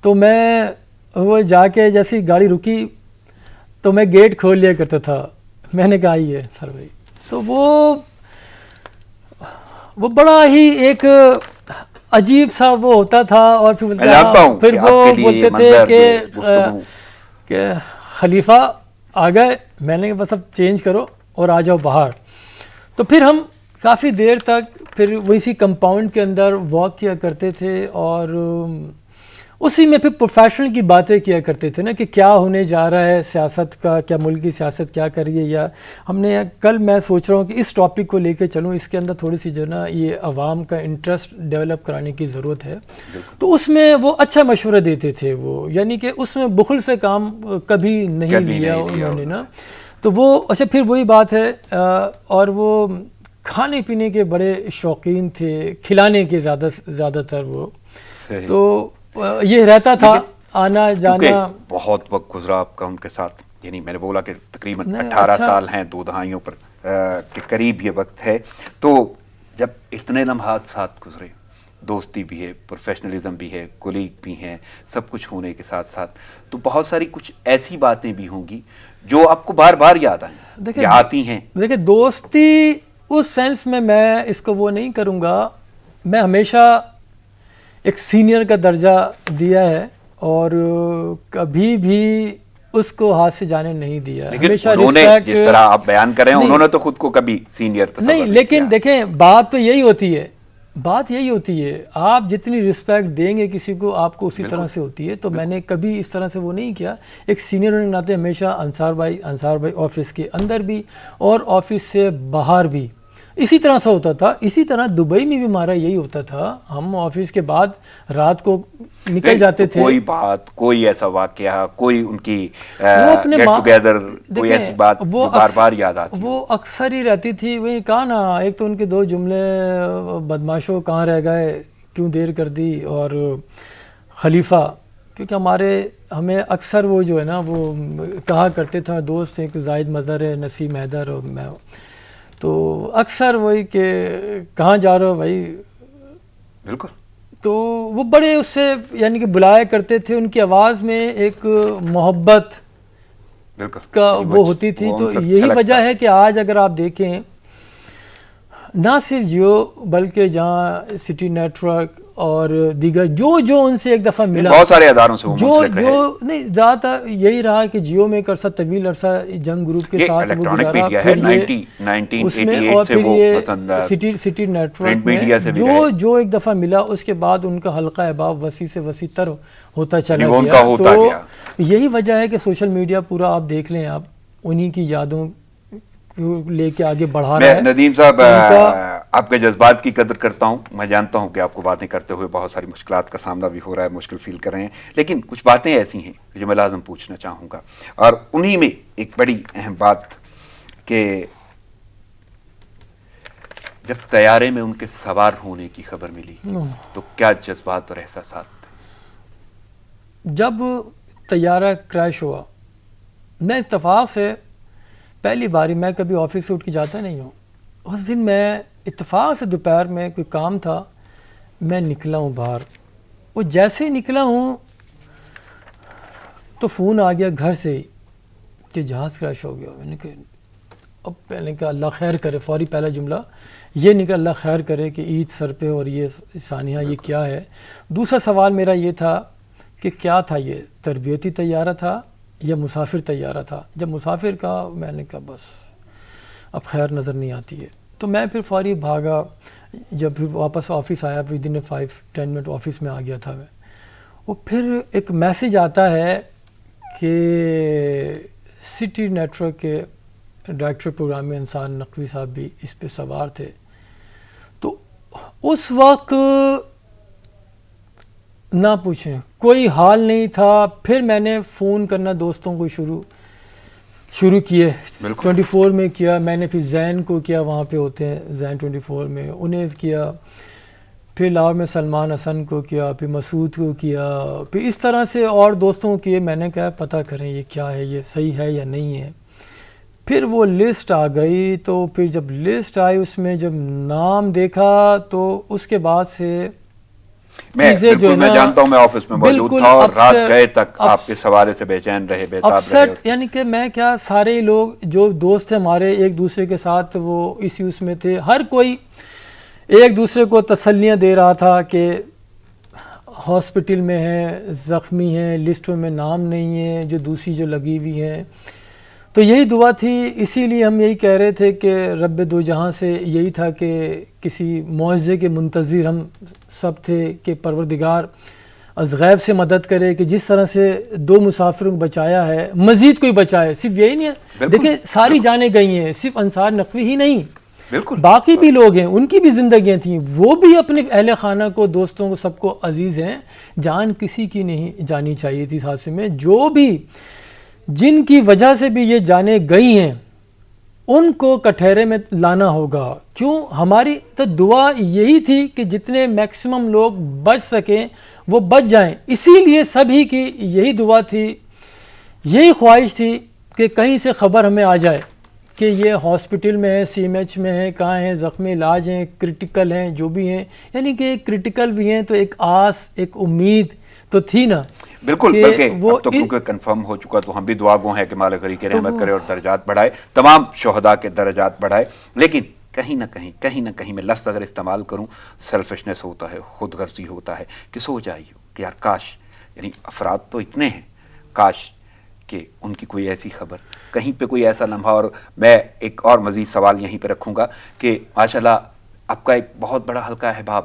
تو میں وہ جا کے جیسی گاڑی رکی تو میں گیٹ کھول لیا کرتا تھا. میں نے کہا یہ سر بھائی. تو وہ بڑا ہی ایک عجیب سا وہ ہوتا تھا. اور پھر وہ بولتے تھے کہ خلیفہ آ گئے. میں نے کہا بس اب چینج کرو اور آ جاؤ باہر. تو پھر ہم کافی دیر تک پھر اسی کمپاؤنڈ کے اندر واک کیا کرتے تھے، اور اسی میں پھر پروفیشنل کی باتیں کیا کرتے تھے نا، کہ کیا ہونے جا رہا ہے سیاست کا، کیا ملک کی سیاست کیا کر رہی ہے. یا ہم نے کل میں سوچ رہا ہوں کہ اس ٹاپک کو لے کے چلوں، اس کے اندر تھوڑی سی جو نا یہ عوام کا انٹرسٹ ڈیولپ کرانے کی ضرورت ہے. تو اس میں وہ اچھا مشورہ دیتے تھے وہ، یعنی کہ اس میں بخل سے کام کبھی نہیں لیا انہوں نے نا. تو وہ اچھا پھر وہی بات ہے. اور وہ کھانے پینے کے بڑے شوقین تھے، کھلانے کے زیادہ تر وہ. تو یہ رہتا تھا آنا جانا. بہت وقت گزرا آپ کا ان کے ساتھ، یعنی میں نے بولا کہ تقریباً 18 سال ہیں، 2 دہائیوں پر کے قریب یہ وقت ہے. تو جب اتنے لمحات ساتھ گزرے، دوستی بھی ہے، پروفیشنلزم بھی ہے، کولیگ بھی ہیں، سب کچھ ہونے کے ساتھ ساتھ، تو بہت ساری کچھ ایسی باتیں بھی ہوں گی جو آپ کو بار بار یاد آئیں یا آتی ہیں. دیکھیں دوستی اس سینس میں اس کو وہ نہیں کروں گا. میں ہمیشہ ایک سینئر کا درجہ دیا ہے، اور کبھی بھی اس کو ہاتھ سے جانے نہیں دیا. ہمیشہ انہوں نے جس طرح آپ بیان کر رہے ہیں، انہوں نے تو خود کو کبھی سینئر تصور نہیں. لیکن دیکھیں بات تو یہی ہوتی ہے، آپ جتنی رسپیکٹ دیں گے کسی کو، آپ کو اسی طرح سے ہوتی ہے. تو میں نے کبھی اس طرح سے وہ نہیں کیا. ایک سینئر ہونے کے ناطے ہمیشہ انصار بھائی آفس کے اندر بھی اور آفس سے باہر بھی اسی طرح سے ہوتا تھا. اسی طرح دبئی میں بھی ہمارا یہی ہوتا تھا. ہم آفس کے بعد رات کو نکل جاتے تھے. کوئی بات، کوئی ایسا واقعہ، کوئی ان کی گیٹ ٹوگیدر، کوئی ایسی بات جو بار بار یاد آتی، وہ اکثر ہی رہتی تھی. وہی کہا نا، ایک تو ان کے 2 جملے، بدماشو کہاں رہ گئے، کیوں دیر کر دی، اور خلیفہ. کیونکہ ہمیں اکثر وہ جو ہے نا وہ کہا کرتے تھے دوست ہیں کہ زاہد مظہر ہے، نسیم حیدر اور میں. تو اکثر وہی کہ کہاں جا رہے ہو بھائی. بالکل. تو وہ بڑے اس سے یعنی کہ بلایا کرتے تھے. ان کی آواز میں ایک محبت کا وہ ہوتی تھی. تو یہی وجہ ہے کہ آج اگر آپ دیکھیں، نہ صرف جیو بلکہ جہاں سٹی نیٹ ورک اور دیگر جو ان سے ایک دفعہ ملا، بہت سارے اداروں سے جو نہیں زیادہ تر یہی رہا کہ جیو میں ایک عرصہ طویل عرصہ جنگ گروپ کے ساتھ وہ گزارا. اس میں اور پھر یہ سٹی نیٹ ورک میں جو ایک دفعہ ملا، اس کے بعد ان کا حلقہ احباب وسیع سے وسیع تر ہوتا چلا گیا. تو یہی وجہ ہے کہ سوشل میڈیا پورا آپ دیکھ لیں، آپ انہی کی یادوں لے کے آگے بڑھا رہا ہے. ندیم صاحب، آپ کے جذبات کی قدر کرتا ہوں. میں جانتا ہوں کہ آپ کو باتیں کرتے ہوئے بہت ساری مشکلات کا سامنا بھی ہو رہا ہے، مشکل فیل کر رہے ہیں، لیکن کچھ باتیں ایسی ہیں جو میں لازم پوچھنا چاہوں گا. اور انہی میں ایک بڑی اہم بات کہ جب طیارے میں ان کے سوار ہونے کی خبر ملی تو کیا جذبات اور احساسات تھے؟ جب طیارہ کریش ہوا، میں اتفاق سے پہلی باری، میں کبھی آفس سے اٹھ کے جاتا نہیں ہوں، اس دن میں اتفاق سے دوپہر میں کوئی کام تھا، میں نکلا ہوں باہر. وہ جیسے ہی نکلا ہوں تو فون آ گیا گھر سے ہی کہ جہاز کریش ہو گیا. میں نے کہا اب پہلے کہ اللہ خیر کرے, فوری پہلا جملہ یہ نکلا اللہ خیر کرے کہ عید سر پہ اور یہ ثانیہ یہ کیا ہے. دوسرا سوال میرا یہ تھا کہ کیا تھا یہ, تربیتی طیارہ تھا یا مسافر طیارہ تھا. جب مسافر کا میں نے کہا بس اب خیر نظر نہیں آتی ہے, تو میں پھر فوری بھاگا. جب پھر واپس آفس آیا ود ان 5-10 منٹ آفس میں آ گیا تھا میں. وہ پھر ایک میسیج آتا ہے کہ سٹی نیٹ ورک کے ڈائریکٹر پروگرام میں انصار نقوی صاحب بھی اس پہ سوار تھے. تو اس وقت نہ پوچھیں کوئی حال نہیں تھا. پھر میں نے فون کرنا دوستوں کو شروع کیے. 24 میں کیا میں نے, پھر زین کو کیا, وہاں پہ ہوتے ہیں زین 24 میں, انہیں کیا, پھر لاہور میں سلمان حسن کو کیا, پھر مسعود کو کیا, پھر اس طرح سے اور دوستوں کو کیے. میں نے کہا پتہ کریں یہ کیا ہے, یہ صحیح ہے یا نہیں ہے. پھر وہ لسٹ آ گئی, تو پھر جب لسٹ آئی اس میں جب نام دیکھا تو اس کے بعد سے میں جانتا ہوں, میں آفس میں موجود تھا اور رات گئے تک آپ کے سوالے سے بے چین رہے, بےتاب رہے. یعنی کہ میں کیا, سارے لوگ جو دوست ہیں ہمارے ایک دوسرے کے ساتھ وہ اسی اس میں تھے. ہر کوئی ایک دوسرے کو تسلیاں دے رہا تھا کہ ہاسپٹل میں ہیں, زخمی ہیں, لسٹوں میں نام نہیں ہے, جو دوسری جو لگی ہوئی ہیں. تو یہی دعا تھی. اسی لیے ہم یہی کہہ رہے تھے کہ رب دو جہاں سے یہی تھا کہ کسی معجزے کے منتظر ہم سب تھے کہ پروردگار از غیب سے مدد کرے کہ جس طرح سے 2 مسافروں کو بچایا ہے مزید کوئی بچائے. صرف یہی نہیں ہے, دیکھیں ساری جانیں گئی ہیں, صرف انصار نقوی ہی نہیں, باقی بھی لوگ ہیں, ان کی بھی زندگیاں تھیں, وہ بھی اپنے اہل خانہ کو, دوستوں کو, سب کو عزیز ہیں. جان کسی کی نہیں جانی چاہیے تھی اس حادثے میں. جو بھی جن کی وجہ سے بھی یہ جانیں گئی ہیں ان کو کٹہرے میں لانا ہوگا. کیوں, ہماری تو دعا یہی تھی کہ جتنے میکسیمم لوگ بچ سکیں وہ بچ جائیں. اسی لیے سبھی کی یہی دعا تھی, یہی خواہش تھی کہ کہیں سے خبر ہمیں آ جائے کہ یہ ہاسپٹل میں ہے, CMH میں ہے, کہاں ہیں, زخمی علاج ہیں, کرٹیکل ہیں, جو بھی ہیں. یعنی کہ کرٹیکل بھی ہیں تو ایک آس, ایک امید تو تھی نا. بالکل, بلکہ اب تو کیونکہ کنفرم ہو چکا تو ہم بھی دعا گو ہیں کہ مالک غری کی رحمت کرے اور درجات بڑھائے, تمام شہداء کے درجات بڑھائے. لیکن کہیں نہ کہیں میں لفظ اگر استعمال کروں, سیلفشنس ہوتا ہے, خود غرضی ہوتا ہے کہ سوچ آئی ہو کہ یار کاش, یعنی افراد تو اتنے ہیں, کاش کہ ان کی کوئی ایسی خبر, کہیں پہ کوئی ایسا لمحہ. اور میں ایک اور مزید سوال یہیں پہ رکھوں گا کہ ماشاءاللہ آپ کا ایک بہت بڑا حلقہ احباب,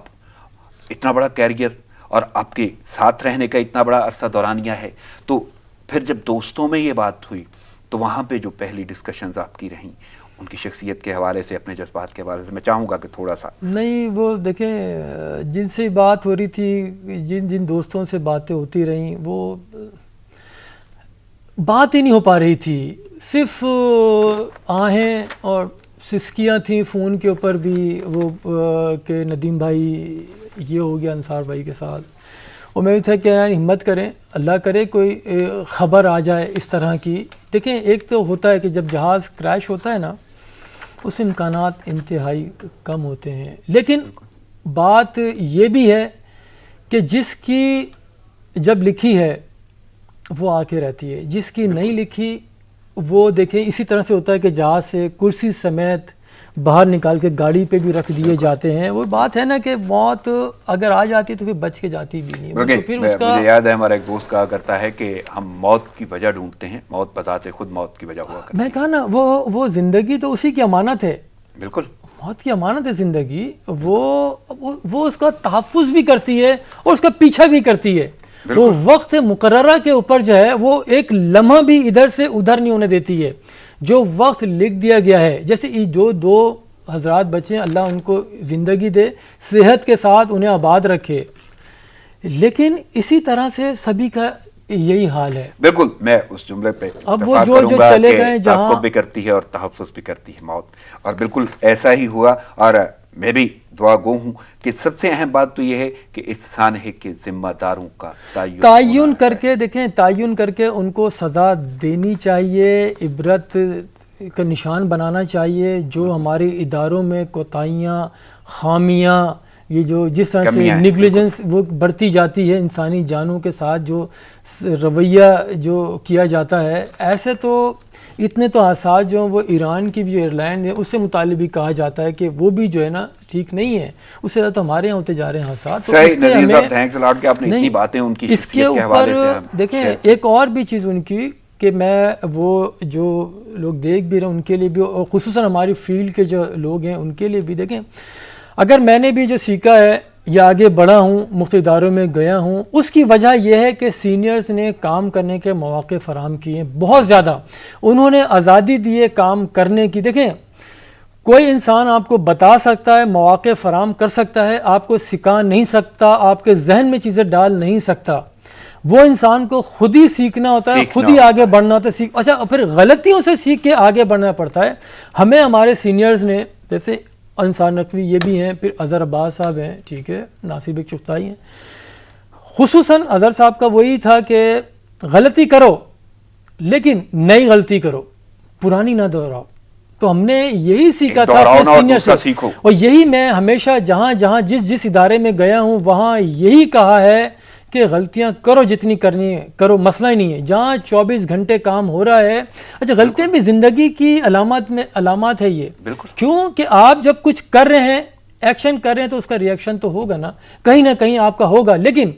اتنا بڑا کیریئر اور آپ کے ساتھ رہنے کا اتنا بڑا عرصہ دورانیہ ہے, تو پھر جب دوستوں میں یہ بات ہوئی تو وہاں پہ جو پہلی ڈسکشنز آپ کی رہیں ان کی شخصیت کے حوالے سے, اپنے جذبات کے حوالے سے, میں چاہوں گا کہ تھوڑا سا. نہیں, وہ دیکھیں جن سے بات ہو رہی تھی, جن دوستوں سے باتیں ہوتی رہیں, وہ بات ہی نہیں ہو پا رہی تھی. صرف آہیں اور سسکیاں تھیں فون کے اوپر بھی, وہ کہ ندیم بھائی یہ ہو گیا انصار بھائی کے ساتھ. اور میں بھی تھا کہ ہمت کریں, اللہ کرے کوئی خبر آ جائے اس طرح کی. دیکھیں ایک تو ہوتا ہے کہ جب جہاز کریش ہوتا ہے نا, اس امکانات انتہائی کم ہوتے ہیں. لیکن بات یہ بھی ہے کہ جس کی جب لکھی ہے وہ آ کے رہتی ہے, جس کی نہیں لکھی وہ دیکھیں اسی طرح سے ہوتا ہے کہ جہاز سے کرسی سمیت باہر نکال کے گاڑی پہ بھی رکھ دیے جاتے ہیں. وہ بات ہے نا کہ موت اگر آ جاتی تو پھر بچ کے جاتی بھی نہیں. مجھے یاد ہے ہمارا ایک دوست کہا کرتا ہے کہ ہم موت کی وجہ ڈھونڈتے ہیں, موت بذات خود موت کی وجہ ہوا کرتی ہے. میں کہا نا وہ زندگی تو اسی کی امانت ہے. بالکل, موت کی امانت ہے زندگی. وہ اس کا تحفظ بھی کرتی ہے اور اس کا پیچھا بھی کرتی ہے. وہ وقت مقررہ کے اوپر جو ہے وہ ایک لمحہ بھی ادھر سے ادھر نہیں ہونے دیتی ہے. جو وقت لکھ دیا گیا ہے, جیسے جو 2 حضرات بچے ہیں, اللہ ان کو زندگی دے, صحت کے ساتھ انہیں آباد رکھے. لیکن اسی طرح سے سبھی کا یہی حال ہے. بالکل, میں اس جملے پہ اب وہ جو چلے گئے جہاں تعاقب بھی کرتی ہے اور تحفظ بھی کرتی ہے موت, اور بالکل ایسا ہی ہوا. اور میں بھی دعا گو ہوں کہ سب سے اہم بات تو یہ ہے کہ اس سانحے کے ذمہ داروں کا تعین کر کے, دیکھیں تعین کر کے ان کو سزا دینی چاہیے, عبرت کا نشان بنانا چاہیے. جو ہمارے اداروں میں کوتاہیاں, خامیاں یہ جو جس طرح سے نیگلیجنس وہ بڑھتی جاتی ہے انسانی جانوں کے ساتھ جو رویہ جو کیا جاتا ہے، ایسے تو اتنے تو حادثات جو ہیں وہ ایران کی بھی جو ایئر لائن ہے اس سے متعلق بھی کہا جاتا ہے کہ وہ بھی جو ہے نا ٹھیک نہیں ہے، اس سے زیادہ تو ہمارے یہاں ہوتے جا رہے ہیں حادثات. اس کے اوپر دیکھیں ایک اور بھی چیز ان کی کہ میں وہ جو لوگ دیکھ بھی رہے ہیں ان کے لیے بھی، اور خصوصاً ہماری فیلڈ کے جو لوگ ہیں ان کے لیے بھی دیکھیں، اگر میں نے بھی جو سیکھا ہے یا آگے بڑھا ہوں، مختلف اداروں میں گیا ہوں، اس کی وجہ یہ ہے کہ سینئرز نے کام کرنے کے مواقع فراہم کیے ہیں بہت زیادہ، انہوں نے آزادی دی ہے کام کرنے کی. دیکھیں کوئی انسان آپ کو بتا سکتا ہے، مواقع فراہم کر سکتا ہے، آپ کو سکھا نہیں سکتا، آپ کے ذہن میں چیزیں ڈال نہیں سکتا. وہ انسان کو خود ہی سیکھنا ہوتا ہے، خود ہی آگے بڑھنا ہوتا ہے. اچھا پھر غلطیوں سے سیکھ کے آگے بڑھنا پڑتا ہے. ہمیں ہمارے سینئرز نے جیسے انصار نقوی یہ بھی ہیں، پھر اظہر عباس صاحب ہیں، ٹھیک ہے، ناصر بیگ چغتائی ہیں. خصوصاً اظہر صاحب کا وہی تھا کہ غلطی کرو لیکن نئی غلطی کرو، پرانی نہ دہراؤ. تو ہم نے یہی سیکھا تھا کہ سینئر سے، اور یہی میں ہمیشہ جہاں جہاں جس ادارے میں گیا ہوں وہاں یہی کہا ہے کہ غلطیاں کرو جتنی کرنی ہے کرو، مسئلہ ہی نہیں ہے. جہاں 24 گھنٹے کام ہو رہا ہے، اچھا غلطیاں بھی زندگی کی علامات ہے یہ. کیوں کہ آپ جب کچھ کر رہے ہیں، ایکشن کر رہے ہیں تو اس کا ریئیکشن تو ہوگا نا، کہیں نہ کہیں آپ کا ہوگا، لیکن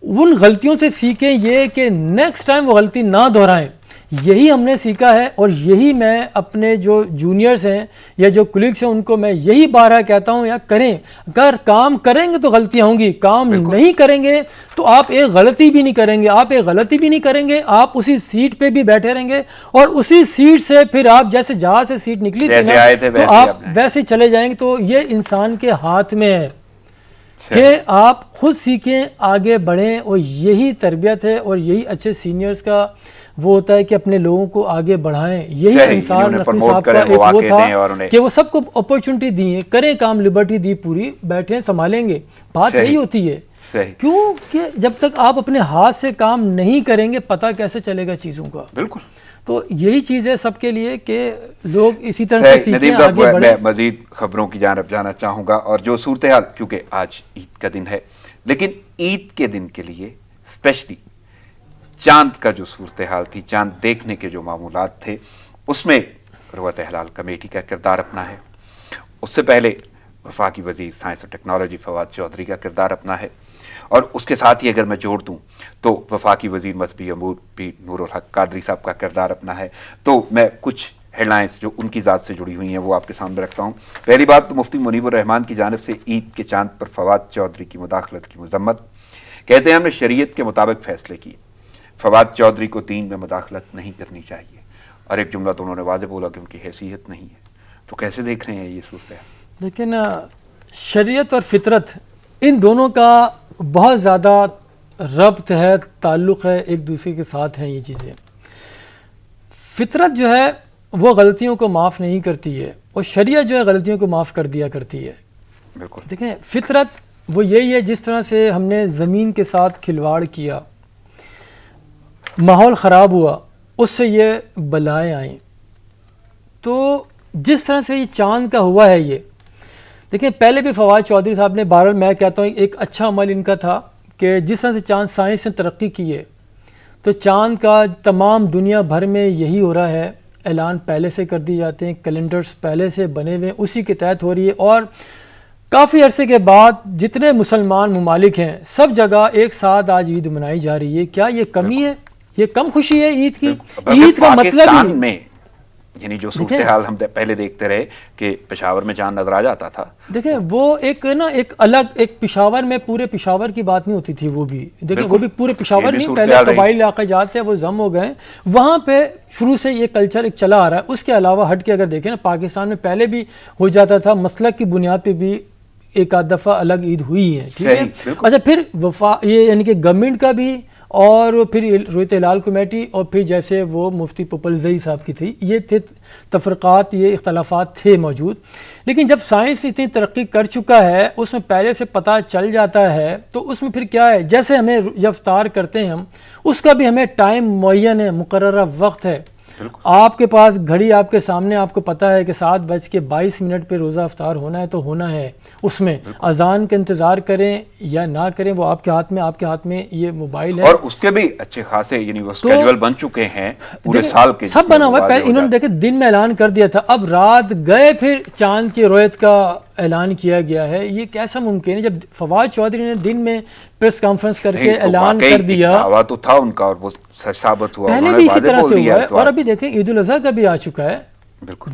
ان غلطیوں سے سیکھیں یہ کہ نیکسٹ ٹائم وہ غلطی نہ دہرائیں. یہی ہم نے سیکھا ہے، اور یہی میں اپنے جو جونیئرز ہیں یا جو کولیگس ہیں ان کو میں یہی بارہ کہتا ہوں، یا کریں، اگر کام کریں گے تو غلطیاں ہوں گی، کام نہیں کریں گے تو آپ ایک غلطی بھی نہیں کریں گے، آپ ایک غلطی بھی نہیں کریں گے، آپ اسی سیٹ پہ بھی بیٹھے رہیں گے، اور اسی سیٹ سے پھر آپ جیسے جہاز سے سیٹ نکلی تھی نا تو آپ ویسے چلے جائیں گے. تو یہ انسان کے ہاتھ میں ہے کہ آپ خود سیکھیں، آگے بڑھیں، اور یہی تربیت ہے اور یہی اچھے سینئرز کا وہ ہوتا ہے کہ اپنے لوگوں کو آگے بڑھائیں. یہی انصار نقوی صاحب کا ایک وہ تھا کہ وہ سب کو اپرچونٹی دی ہے، کریں کام، لبرٹی دی پوری، بیٹھیں سنبھالیں گے. بات یہی ہوتی ہے. کیوں کہ جب تک آپ اپنے ہاتھ سے کام نہیں کریں گے پتہ کیسے چلے گا چیزوں کا. بالکل. تو یہی چیز ہے سب کے لیے کہ لوگ اسی طرح سے سیکھیں، آگے بڑھیں. میں مزید خبروں کی جانب جانا چاہوں گا، اور جو صورتحال، کیونکہ آج عید کا دن ہے، لیکن عید کے دن کے لیے اسپیشلی چاند کا جو صورتحال تھی، چاند دیکھنے کے جو معمولات تھے، اس میں روت ہلال کمیٹی کا کردار اپنا ہے. اس سے پہلے وفاقی وزیر سائنس اور ٹیکنالوجی فواد چودھری کا کردار اپنا ہے، اور اس کے ساتھ ہی اگر میں جوڑ دوں تو وفاقی وزیر مذہبی امور بھی نور الحق قادری صاحب کا کردار اپنا ہے. تو میں کچھ ہیڈ لائنز جو ان کی ذات سے جڑی ہوئی ہیں وہ آپ کے سامنے رکھتا ہوں. پہلی بات تو مفتی منیب الرحمان کی جانب سے عید کے چاند پر فواد چودھری کی مداخلت کی مذمت. کہتے ہیں ہم نے شریعت کے مطابق فیصلے کیے، فواد چودھری کو دین میں مداخلت نہیں کرنی چاہیے، اور ایک جملہ تو انہوں نے واضح بولا کہ ان کی حیثیت نہیں ہے. تو کیسے دیکھ رہے ہیں یہ صورتحال؟ لیکن شریعت اور فطرت ان دونوں کا بہت زیادہ ربط ہے، تعلق ہے، ایک دوسرے کے ساتھ ہیں یہ چیزیں. فطرت جو ہے وہ غلطیوں کو معاف نہیں کرتی ہے، اور شریعت جو ہے غلطیوں کو معاف کر دیا کرتی ہے. بالکل. دیکھیں فطرت وہ یہی ہے، جس طرح سے ہم نے زمین کے ساتھ کھلواڑ کیا، ماحول خراب ہوا، اس سے یہ بلائیں آئیں. تو جس طرح سے یہ چاند کا ہوا ہے، یہ دیکھیں پہلے بھی فواد چودھری صاحب نے بہرحال میں کہتا ہوں ایک اچھا عمل ان کا تھا کہ جس طرح سے چاند سائنس نے ترقی کی ہے، تو چاند کا تمام دنیا بھر میں یہی ہو رہا ہے، اعلان پہلے سے کر دی جاتے ہیں، کیلنڈرز پہلے سے بنے ہوئے ہیں، اسی کے تحت ہو رہی ہے. اور کافی عرصے کے بعد جتنے مسلمان ممالک ہیں سب جگہ ایک ساتھ آج عید منائی جا رہی ہے. کیا یہ کمی ہے؟ یہ کم خوشی ہے عید کی؟ عید کا مطلب ہی میں یعنی جو صورتحال ہم پہلے دیکھتے رہے کہ پشاور میں چاند نظر آ جاتا تھا. دیکھیں وہ ایک نا ایک الگ ایک پشاور میں پورے پشاور کی بات نہیں ہوتی تھی، وہ بھی دیکھیں وہ بھی پورے پشاور نہیں، پہلے قبائلی علاقے جاتے ہیں وہ ضم ہو گئے، وہاں پہ شروع سے یہ کلچر ایک چلا آ رہا ہے. اس کے علاوہ ہٹ کے اگر دیکھیں نا پاکستان میں پہلے بھی ہو جاتا تھا، مسلک کی بنیاد پہ بھی ایک آدھ دفعہ الگ عید ہوئی ہے. ٹھیک ہے. اچھا پھر یہ یعنی کہ گورنمنٹ کا بھی، اور پھر روت ہلال کمیٹی، اور پھر جیسے وہ مفتی پپل زئی صاحب کی تھی، یہ تھے تفرقات، یہ اختلافات تھے موجود. لیکن جب سائنس اتنی ترقی کر چکا ہے، اس میں پہلے سے پتہ چل جاتا ہے، تو اس میں پھر کیا ہے، جیسے ہمیں جب افطار کرتے ہیں ہم، اس کا بھی ہمیں ٹائم معین ہے، مقررہ وقت ہے. آپ کے پاس گھڑی آپ کے سامنے، آپ کو پتہ ہے کہ 7:22 پہ روزہ افطار ہونا ہے تو ہونا ہے، اس میں اذان کا انتظار کریں یا نہ کریں وہ آپ کے ہاتھ میں، آپ کے ہاتھ میں یہ موبائل ہے، اور اس کے بھی اچھے خاصے یعنی وہ اسکیجول بن چکے ہیں پورے سال کے، سب بنا ہوا ہے۔ انہوں نے دیکھیں دن میں اعلان کر دیا تھا، اب رات گئے پھر چاند کی رویت کا اعلان کیا گیا ہے۔ یہ کیسا ممکن ہے جب فواد چودھری نے دن میں پریس کانفرنس کر کے اعلان کر دیا، دعویٰ تو تھا ان کا اور وہ سچ ثابت ہوا، پہلے بھی اسی طرح سے ہوا ہے، اور ابھی دیکھیں عید الاضحیٰ کا بھی آ چکا ہے،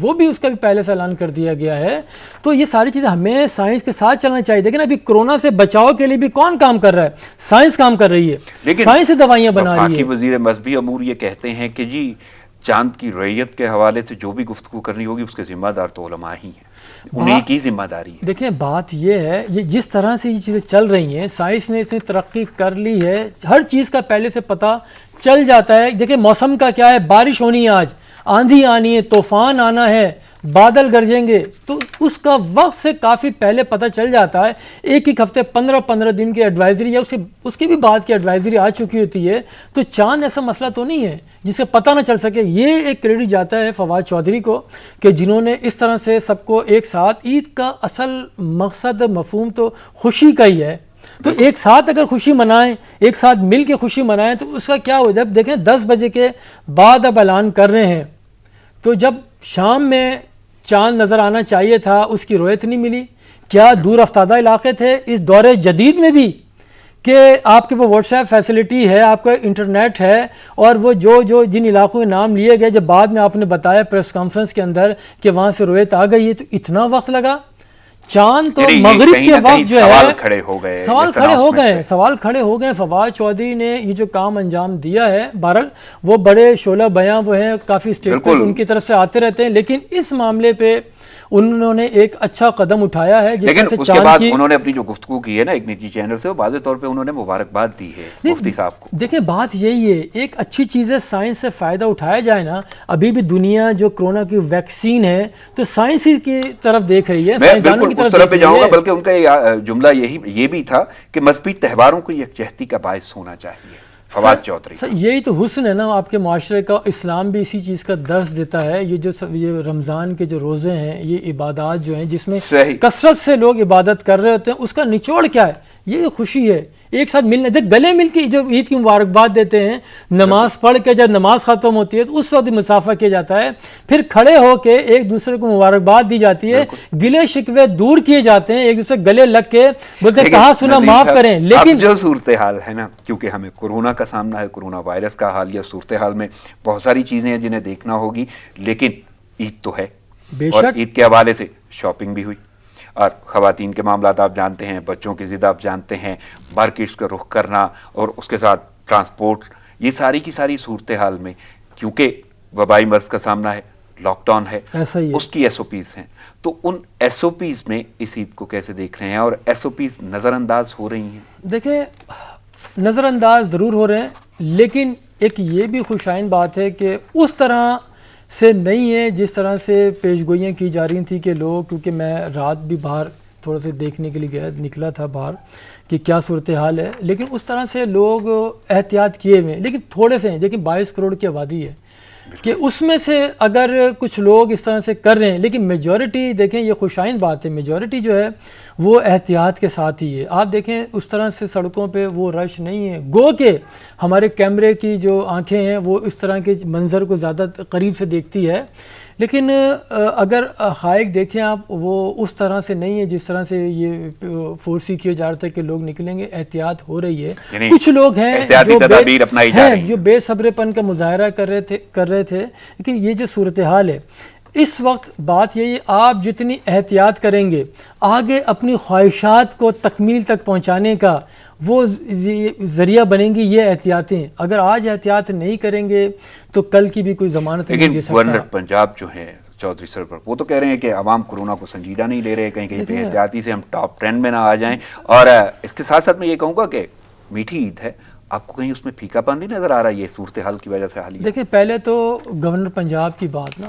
وہ بھی اس کا بھی پہلے سے اعلان کر دیا گیا ہے۔ تو یہ ساری چیزیں ہمیں سائنس کے ساتھ چلنا چاہیے۔ دیکھیں ابھی کرونا سے بچاؤ کے لیے بھی کون کام کر رہا ہے؟ سائنس کام کر رہی ہے، سائنس سے دوائیاں بنا رہی ہے۔ وزیر مذہبی امور یہ کہتے ہیں کہ جی چاند کی ریت کے حوالے سے جو بھی گفتگو کرنی ہوگی اس کے ذمہ دار تو علماء ہی ہیں، انہیں کی ذمہ داری ہے۔ دیکھیں بات یہ ہے، یہ جس طرح سے یہ چیزیں چل رہی ہیں، سائنس نے اتنی ترقی کر لی ہے، ہر چیز کا پہلے سے پتہ چل جاتا ہے۔ دیکھیں موسم کا کیا ہے، بارش ہونی ہے، آج آندھی آنی ہے، طوفان آنا ہے، بادل گرجیں گے، تو اس کا وقت سے کافی پہلے پتہ چل جاتا ہے۔ ایک ہفتے 15 دن کی ایڈوائزری یا اس کی بھی بات کی ایڈوائزری آ چکی ہوتی ہے، تو چاند ایسا مسئلہ تو نہیں ہے جسے پتہ نہ چل سکے۔ یہ ایک کریڈٹ جاتا ہے فواد چودھری کو کہ جنہوں نے اس طرح سے سب کو ایک ساتھ، عید کا اصل مقصد مفہوم تو خوشی کا ہی ہے، تو ایک ساتھ اگر خوشی منائیں، ایک ساتھ مل کے خوشی منائیں تو اس کا کیا ہو جب دیکھیں 10 بجے کے بعد اب اعلان کر رہے ہیں، تو جب شام میں چاند نظر آنا چاہیے تھا اس کی رویت نہیں ملی۔ کیا دور افتادہ علاقے تھے اس دور جدید میں بھی کہ آپ کے پاس واٹس ایپ فیسلٹی ہے، آپ کا انٹرنیٹ ہے، اور وہ جن علاقوں کے نام لیے گئے، جب بعد میں آپ نے بتایا پریس کانفرنس کے اندر کہ وہاں سے رویت آ گئی ہے، تو اتنا وقت لگا؟ چاند تو مغرب کے وقت جو ہے سوال کھڑے ہو گئے۔ فواد چودھری نے یہ جو کام انجام دیا ہے، بہرحال وہ بڑے شعلہ بیاں وہ ہیں، کافی اسٹیٹمنٹ ان کی طرف سے آتے رہتے ہیں، لیکن اس معاملے پہ انہوں نے ایک اچھا قدم اٹھایا ہے۔ لیکن اس کے بعد انہوں نے اپنی جو گفتگو کی ہے نا ایک نجی چینل سے، وہ واضح طور پہ انہوں نے مبارکباد دی ہے مفتی صاحب کو۔ دیکھیں بات یہی ہے، ایک اچھی چیز ہے سائنس سے فائدہ اٹھایا جائے نا۔ ابھی بھی دنیا جو کرونا کی ویکسین ہے تو سائنس کی طرف دیکھ رہی ہے، میں بالکل اس طرف پہ جاؤں گا، بلکہ ان کا جملہ یہ بھی تھا کہ مذہبی تہواروں کو یکجہتی کا باعث ہونا چاہیے فواد چودھری۔ یہی تو حسن ہے نا آپ کے معاشرے کا، اسلام بھی اسی چیز کا درس دیتا ہے۔ یہ رمضان کے جو روزے ہیں، یہ عبادات جو ہیں جس میں کثرت سے لوگ عبادت کر رہے ہوتے ہیں، اس کا نچوڑ کیا ہے؟ یہ خوشی ہے، ایک ساتھ ملنے، دیکھ گلے مل کے جو عید کی مبارکباد دیتے ہیں، نماز پڑھ کے جب نماز ختم ہوتی ہے تو اس وقت مصافحہ کیا جاتا ہے، پھر کھڑے ہو کے ایک دوسرے کو مبارکباد دی جاتی ہے، گلے شکوے دور کیے جاتے ہیں، ایک دوسرے گلے لگ کے بولتے ہیں کہا سنا معاف کریں۔ لیکن جو صورتحال ہے نا، کیونکہ ہمیں کورونا کا سامنا ہے، کورونا وائرس کا حالیہ صورتحال میں بہت ساری چیزیں ہیں جنہیں دیکھنا ہوگی، لیکن عید تو ہے، اور عید کے حوالے سے شاپنگ بھی ہوئی، اور خواتین کے معاملات آپ جانتے ہیں، بچوں کی ضد آپ جانتے ہیں، مارکیٹس کا رخ کرنا اور اس کے ساتھ ٹرانسپورٹ، یہ ساری کی ساری صورتحال میں کیونکہ وبائی مرض کا سامنا ہے، لاک ڈاؤن ہے، اس کی ایس او پیز ہیں، تو ان ایس او پیز میں اس عید کو کیسے دیکھ رہے ہیں، اور ایس او پیز نظر انداز ہو رہی ہیں؟ دیکھیں نظر انداز ضرور ہو رہے ہیں، لیکن ایک یہ بھی خوشائن بات ہے کہ اس طرح سے نہیں ہے جس طرح سے پیش گوئیاں کی جا رہی تھیں کہ لوگ، کیونکہ میں رات بھی باہر تھوڑا سے دیکھنے کے لیے نکلا تھا باہر کہ کیا صورتحال ہے، لیکن اس طرح سے لوگ احتیاط کیے ہوئے ہیں، لیکن تھوڑے سے ہیں۔ دیکھیں 22 کروڑ کی آبادی ہے کہ اس میں سے اگر کچھ لوگ اس طرح سے کر رہے ہیں، لیکن میجورٹی دیکھیں، یہ خوشائن بات ہے، میجورٹی جو ہے وہ احتیاط کے ساتھ ہی ہے۔ آپ دیکھیں اس طرح سے سڑکوں پہ وہ رش نہیں ہے، گو کہ ہمارے کیمرے کی جو آنکھیں ہیں وہ اس طرح کے منظر کو زیادہ قریب سے دیکھتی ہے، لیکن اگر حقائق دیکھیں آپ، وہ اس طرح سے نہیں ہے جس طرح سے یہ فورسی کیا جا رہا تھا کہ لوگ نکلیں گے۔ احتیاط ہو رہی ہے، کچھ لوگ ہیں جو بے صبر پن کا مظاہرہ کر رہے تھے، لیکن یہ جو صورتحال ہے اس وقت، بات یہی ہے آپ جتنی احتیاط کریں گے آگے اپنی خواہشات کو تکمیل تک پہنچانے کا وہ ذریعہ بنیں گی یہ احتیاطیں۔ اگر آج احتیاط نہیں کریں گے تو کل کی بھی کوئی ضمانت نہیں دے سکتا۔ گورنر پنجاب جو ہے چودھری سرور، وہ تو کہہ رہے ہیں کہ عوام کورونا کو سنجیدہ نہیں لے رہے، کہیں بے احتیاطی سے ہم ٹاپ ٹرینڈ میں نہ آ جائیں۔ اور اس کے ساتھ ساتھ میں یہ کہوں گا کہ میٹھی عید ہے، آپ کو کہیں اس میں پھیکا پن نہیں نظر آ رہا یہ صورتحال کی وجہ سے حالیہ؟ دیکھیں پہلے تو گورنر پنجاب کی بات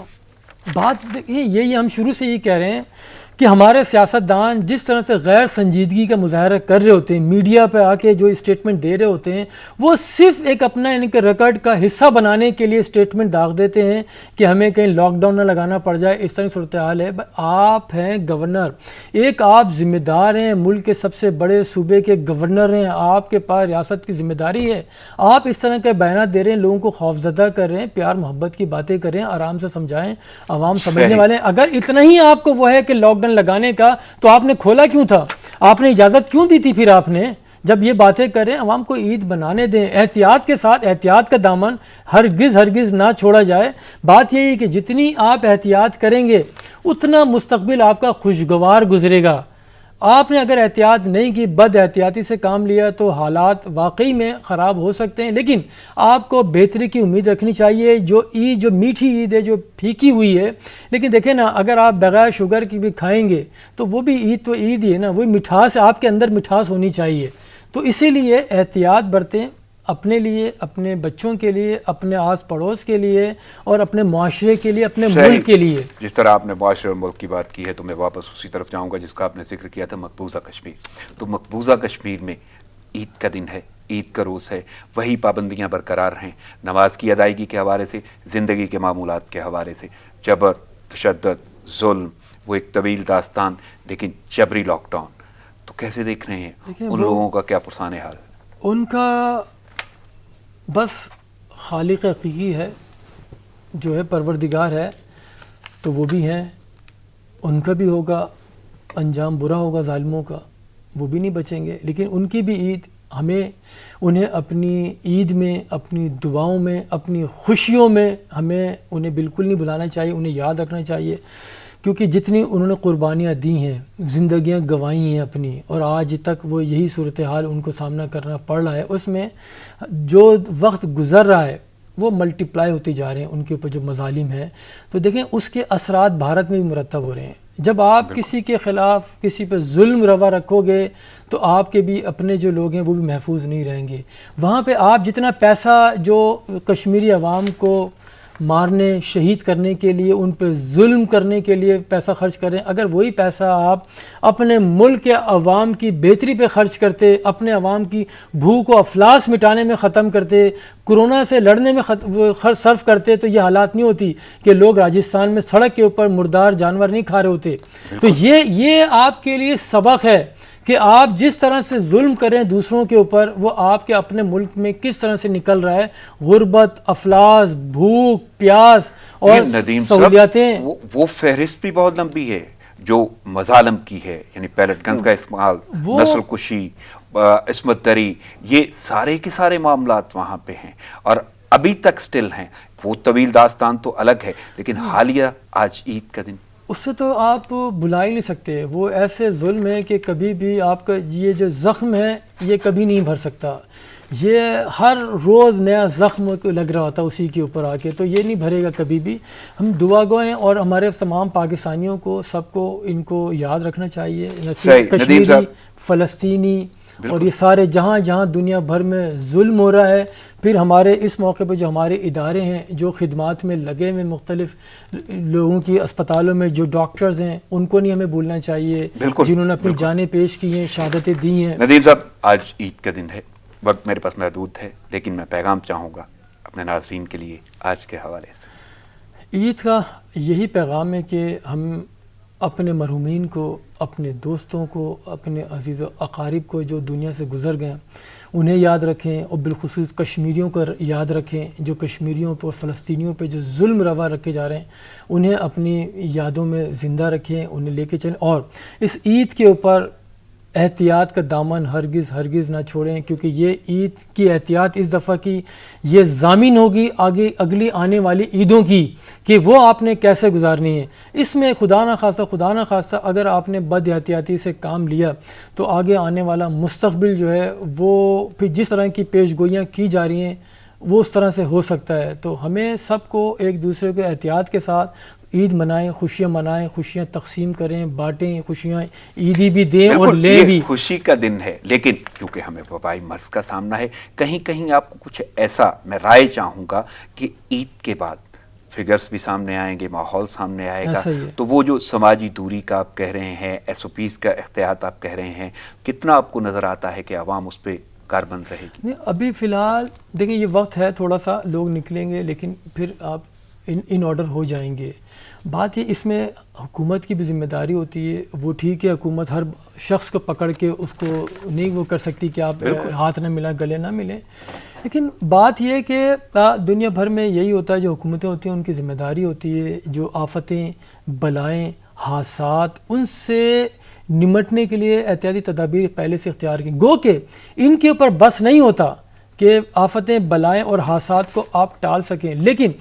یہی ہم شروع سے یہ کہہ رہے ہیں کہ ہمارے سیاستدان جس طرح سے غیر سنجیدگی کا مظاہرہ کر رہے ہوتے ہیں، میڈیا پہ آ کے جو اسٹیٹمنٹ دے رہے ہوتے ہیں، وہ صرف ایک اپنا ان کے ریکارڈ کا حصہ بنانے کے لیے اسٹیٹمنٹ داغ دیتے ہیں کہ ہمیں کہیں لاک ڈاؤن نہ لگانا پڑ جائے. اس طرح صورتحال ہے. آپ ہیں گورنر، ایک آپ ذمہ دار ہیں، ملک کے سب سے بڑے صوبے کے گورنر ہیں، آپ کے پاس ریاست کی ذمہ داری ہے. آپ اس طرح کے بیانات دے رہے ہیں، لوگوں کو خوفزدہ کر رہے ہیں. پیار محبت کی باتیں کریں، آرام سے سمجھائیں، عوام سمجھنے والے ہیں. اگر اتنا ہی آپ کو وہ ہے کہ لاک ڈاؤن لگانے کا، تو آپ نے کھولا کیوں تھا؟ آپ نے اجازت کیوں دی تھی؟ پھر آپ نے جب یہ باتیں کریں، عوام کو عید بنانے دیں، احتیاط کے ساتھ. احتیاط کا دامن ہرگز نہ چھوڑا جائے. بات یہی ہے کہ جتنی آپ احتیاط کریں گے اتنا مستقبل آپ کا خوشگوار گزرے گا. آپ نے اگر احتیاط نہیں کی، بد احتیاطی سے کام لیا، تو حالات واقعی میں خراب ہو سکتے ہیں. لیکن آپ کو بہتری کی امید رکھنی چاہیے. جو عید، جو میٹھی عید ہے، جو پھیکی ہوئی ہے، لیکن دیکھیں نا، اگر آپ بغیر شوگر کی بھی کھائیں گے تو وہ بھی عید تو عید ہی ہے نا. وہی مٹھاس، آپ کے اندر مٹھاس ہونی چاہیے. تو اسی لیے احتیاط برتیں، اپنے لیے، اپنے بچوں کے لیے، اپنے آس پڑوس کے لیے، اور اپنے معاشرے کے لیے، اپنے ملک کے لیے. جس طرح آپ نے معاشرے اور ملک کی بات کی ہے، تو میں واپس اسی طرف جاؤں گا جس کا آپ نے ذکر کیا تھا، مقبوضہ کشمیر. تو مقبوضہ کشمیر میں عید کا دن ہے، عید کا روز ہے، وہی پابندیاں برقرار ہیں. نماز کی ادائیگی کے حوالے سے، زندگی کے معمولات کے حوالے سے، جبر، تشدد، ظلم، وہ ایک طویل داستان، لیکن جبری لاک ڈاؤن. تو کیسے دیکھ رہے ہیں ان لوگوں کا؟ کیا پرسان حال؟ ان کا بس خالق حقیقی ہے، جو ہے پروردگار ہے، تو وہ بھی ہیں. ان کا بھی ہوگا انجام، برا ہوگا ظالموں کا، وہ بھی نہیں بچیں گے. لیکن ان کی بھی عید، ہمیں انہیں اپنی عید میں، اپنی دعاؤں میں، اپنی خوشیوں میں ہمیں انہیں بالکل نہیں بھلانا چاہیے. انہیں یاد رکھنا چاہیے، کیونکہ جتنی انہوں نے قربانیاں دی ہیں، زندگیاں گنوائی ہیں اپنی، اور آج تک وہ یہی صورتحال ان کو سامنا کرنا پڑ رہا ہے. اس میں جو وقت گزر رہا ہے وہ ملٹیپلائی ہوتی جا رہے ہیں ان کے اوپر جو مظالم ہیں. تو دیکھیں اس کے اثرات بھارت میں بھی مرتب ہو رہے ہیں. جب آپ کسی کے خلاف، کسی پہ ظلم روا رکھو گے، تو آپ کے بھی اپنے جو لوگ ہیں وہ بھی محفوظ نہیں رہیں گے. وہاں پہ آپ جتنا پیسہ جو کشمیری عوام کو مارنے، شہید کرنے کے لیے، ان پہ ظلم کرنے کے لیے پیسہ خرچ کریں، اگر وہی پیسہ آپ اپنے ملک کے عوام کی بہتری پہ خرچ کرتے، اپنے عوام کی بھوک و افلاس مٹانے میں ختم کرتے، کورونا سے لڑنے میں صرف کرتے، تو یہ حالات نہیں ہوتی کہ لوگ راجستھان میں سڑک کے اوپر مردار جانور نہیں کھا رہے ہوتے. تو یہ آپ کے لیے سبق ہے کہ آپ جس طرح سے ظلم کریں دوسروں کے اوپر، وہ آپ کے اپنے ملک میں کس طرح سے نکل رہا ہے. غربت، افلاس، بھوک، پیاس اور سہولیاتیں. وہ فہرست بھی بہت لمبی ہے جو مظالم کی ہے، یعنی پیلٹ گنز کا استعمال، نسل کشی، عصمت دری، یہ سارے کے سارے معاملات وہاں پہ ہیں اور ابھی تک سٹل ہیں. وہ طویل داستان تو الگ ہے، لیکن حالیہ آج عید کا دن، اس سے تو آپ بلا ہی نہیں سکتے. وہ ایسے ظلم ہے کہ کبھی بھی آپ کا یہ جو زخم ہے یہ کبھی نہیں بھر سکتا. یہ ہر روز نیا زخم لگ رہا ہوتا اسی کے اوپر آ کے، تو یہ نہیں بھرے گا کبھی بھی. ہم دعا گو ہیں، اور ہمارے تمام پاکستانیوں کو، سب کو ان کو یاد رکھنا چاہیے. کشمیری، فلسطینی، اور یہ سارے جہاں جہاں دنیا بھر میں ظلم ہو رہا ہے. پھر ہمارے اس موقع پہ جو ہمارے ادارے ہیں جو خدمات میں لگے ہوئے، مختلف لوگوں کی اسپتالوں میں جو ڈاکٹرز ہیں، ان کو نہیں ہمیں بھولنا چاہیے، جنہوں نے اپنی جانیں پیش کی ہیں، شہادتیں دی ہیں. ندیم صاحب، آج عید کا دن ہے، وقت میرے پاس محدود ہے، لیکن میں پیغام چاہوں گا اپنے ناظرین کے لیے آج کے حوالے سے. عید کا یہی پیغام ہے کہ ہم اپنے مرحومین کو، اپنے دوستوں کو، اپنے عزیز و اقارب کو جو دنیا سے گزر گئے انہیں یاد رکھیں، اور بالخصوص کشمیریوں کو یاد رکھیں، جو کشمیریوں پر، فلسطینیوں پہ جو ظلم روا رکھے جا رہے ہیں انہیں اپنی یادوں میں زندہ رکھیں، انہیں لے کے چلیں. اور اس عید کے اوپر احتیاط کا دامن ہرگز نہ چھوڑیں، کیونکہ یہ عید کی احتیاط اس دفعہ کی یہ ضامن ہوگی آگے اگلی آنے والی عیدوں کی، کہ وہ آپ نے کیسے گزارنی ہے. اس میں خدا نہ خواستہ اگر آپ نے بد احتیاطی سے کام لیا تو آگے آنے والا مستقبل جو ہے وہ پھر جس طرح کی پیش گوئیاں کی جا رہی ہیں وہ اس طرح سے ہو سکتا ہے. تو ہمیں سب کو ایک دوسرے کے احتیاط کے ساتھ عید منائیں، خوشیاں منائیں، خوشیاں تقسیم کریں، بانٹیں، خوشیاں عیدی بھی دیں اور لیں بھی. خوشی کا دن ہے، لیکن کیونکہ ہمیں وبائی مرض کا سامنا ہے، کہیں کہیں آپ کو کچھ ایسا، میں رائے چاہوں گا کہ عید کے بعد فگرز بھی سامنے آئیں گے، ماحول سامنے آئے گا، ایسا ہی ہے۔ تو وہ جو سماجی دوری کا آپ کہہ رہے ہیں، ایس او پیز کا احتیاط آپ کہہ رہے ہیں، کتنا آپ کو نظر آتا ہے کہ عوام اس پہ کاربند رہے گی؟ نہیں، ابھی فی الحال دیکھیں یہ وقت ہے، تھوڑا سا لوگ نکلیں گے لیکن پھر آپ ان آرڈر ہو جائیں گے۔ بات یہ اس میں حکومت کی بھی ذمہ داری ہوتی ہے، وہ ٹھیک ہے حکومت ہر شخص کو پکڑ کے اس کو نہیں وہ کر سکتی کہ آپ ہاتھ نہ ملا گلے نہ ملیں، لیکن بات یہ ہے کہ دنیا بھر میں یہی ہوتا ہے، جو حکومتیں ہوتی ہیں ان کی ذمہ داری ہوتی ہے جو آفتیں، بلائیں، حادثات ان سے نمٹنے کے لیے احتیاطی تدابیر پہلے سے اختیار کی، گو کہ ان کے اوپر بس نہیں ہوتا کہ آفتیں، بلائیں اور حادثات کو آپ ٹال سکیں، لیکن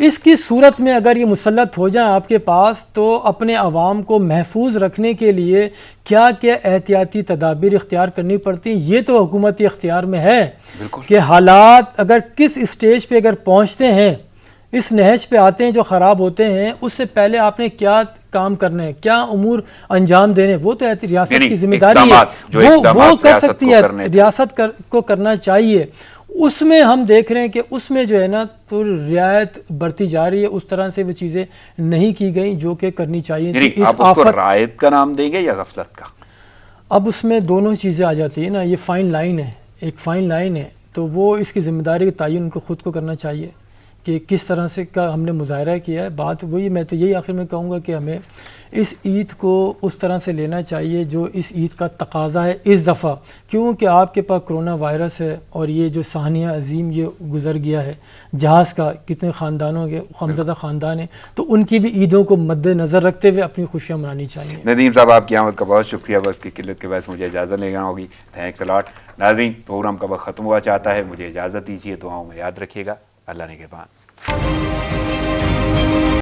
اس کی صورت میں اگر یہ مسلط ہو جائیں آپ کے پاس تو اپنے عوام کو محفوظ رکھنے کے لیے کیا کیا احتیاطی تدابیر اختیار کرنی پڑتی ہیں، یہ تو حکومتی اختیار میں ہے کہ حالات اگر کس اسٹیج پہ اگر پہنچتے ہیں، اس نہج پہ آتے ہیں جو خراب ہوتے ہیں، اس سے پہلے آپ نے کیا کام کرنے ہیں، کیا امور انجام دینے، وہ تو ریاست کی ذمہ داری ہے، وہ کر سکتی ہے، ریاست کو کرنا چاہیے۔ اس میں ہم دیکھ رہے ہیں کہ اس میں جو ہے نا تو رعایت برتی جا رہی ہے، اس طرح سے وہ چیزیں نہیں کی گئیں جو کہ کرنی چاہیے۔ آپ اس کو رعایت کا نام دیں گے یا غفلت کا؟ اب اس میں دونوں چیزیں آ جاتی ہیں نا، یہ فائن لائن ہے، ایک فائن لائن ہے، تو وہ اس کی ذمہ داری کا تعین ان کو خود کو کرنا چاہیے کہ کس طرح سے کا ہم نے مظاہرہ کیا ہے۔ بات وہی، میں تو یہی آخر میں کہوں گا کہ ہمیں اس عید کو اس طرح سے لینا چاہیے جو اس عید کا تقاضا ہے اس دفعہ، کیونکہ آپ کے پاس کرونا وائرس ہے اور یہ جو سانحہ عظیم یہ گزر گیا ہے جہاز کا، کتنے خاندانوں کے غمزدہ خاندان ہیں، تو ان کی بھی عیدوں کو مد نظر رکھتے ہوئے اپنی خوشیاں منانی چاہیے۔ ندیم صاحب آپ کی آمد کا بہت شکریہ، بس کی قلت کے باعث مجھے اجازت لینا ہوگی، تھینکس الاٹ۔ ناظرین، پروگرام کا وقت ختم ہوا چاہتا ہے، مجھے اجازت دیجیے، دعاؤں میں یاد رکھیے گا، اللہ نگہبان۔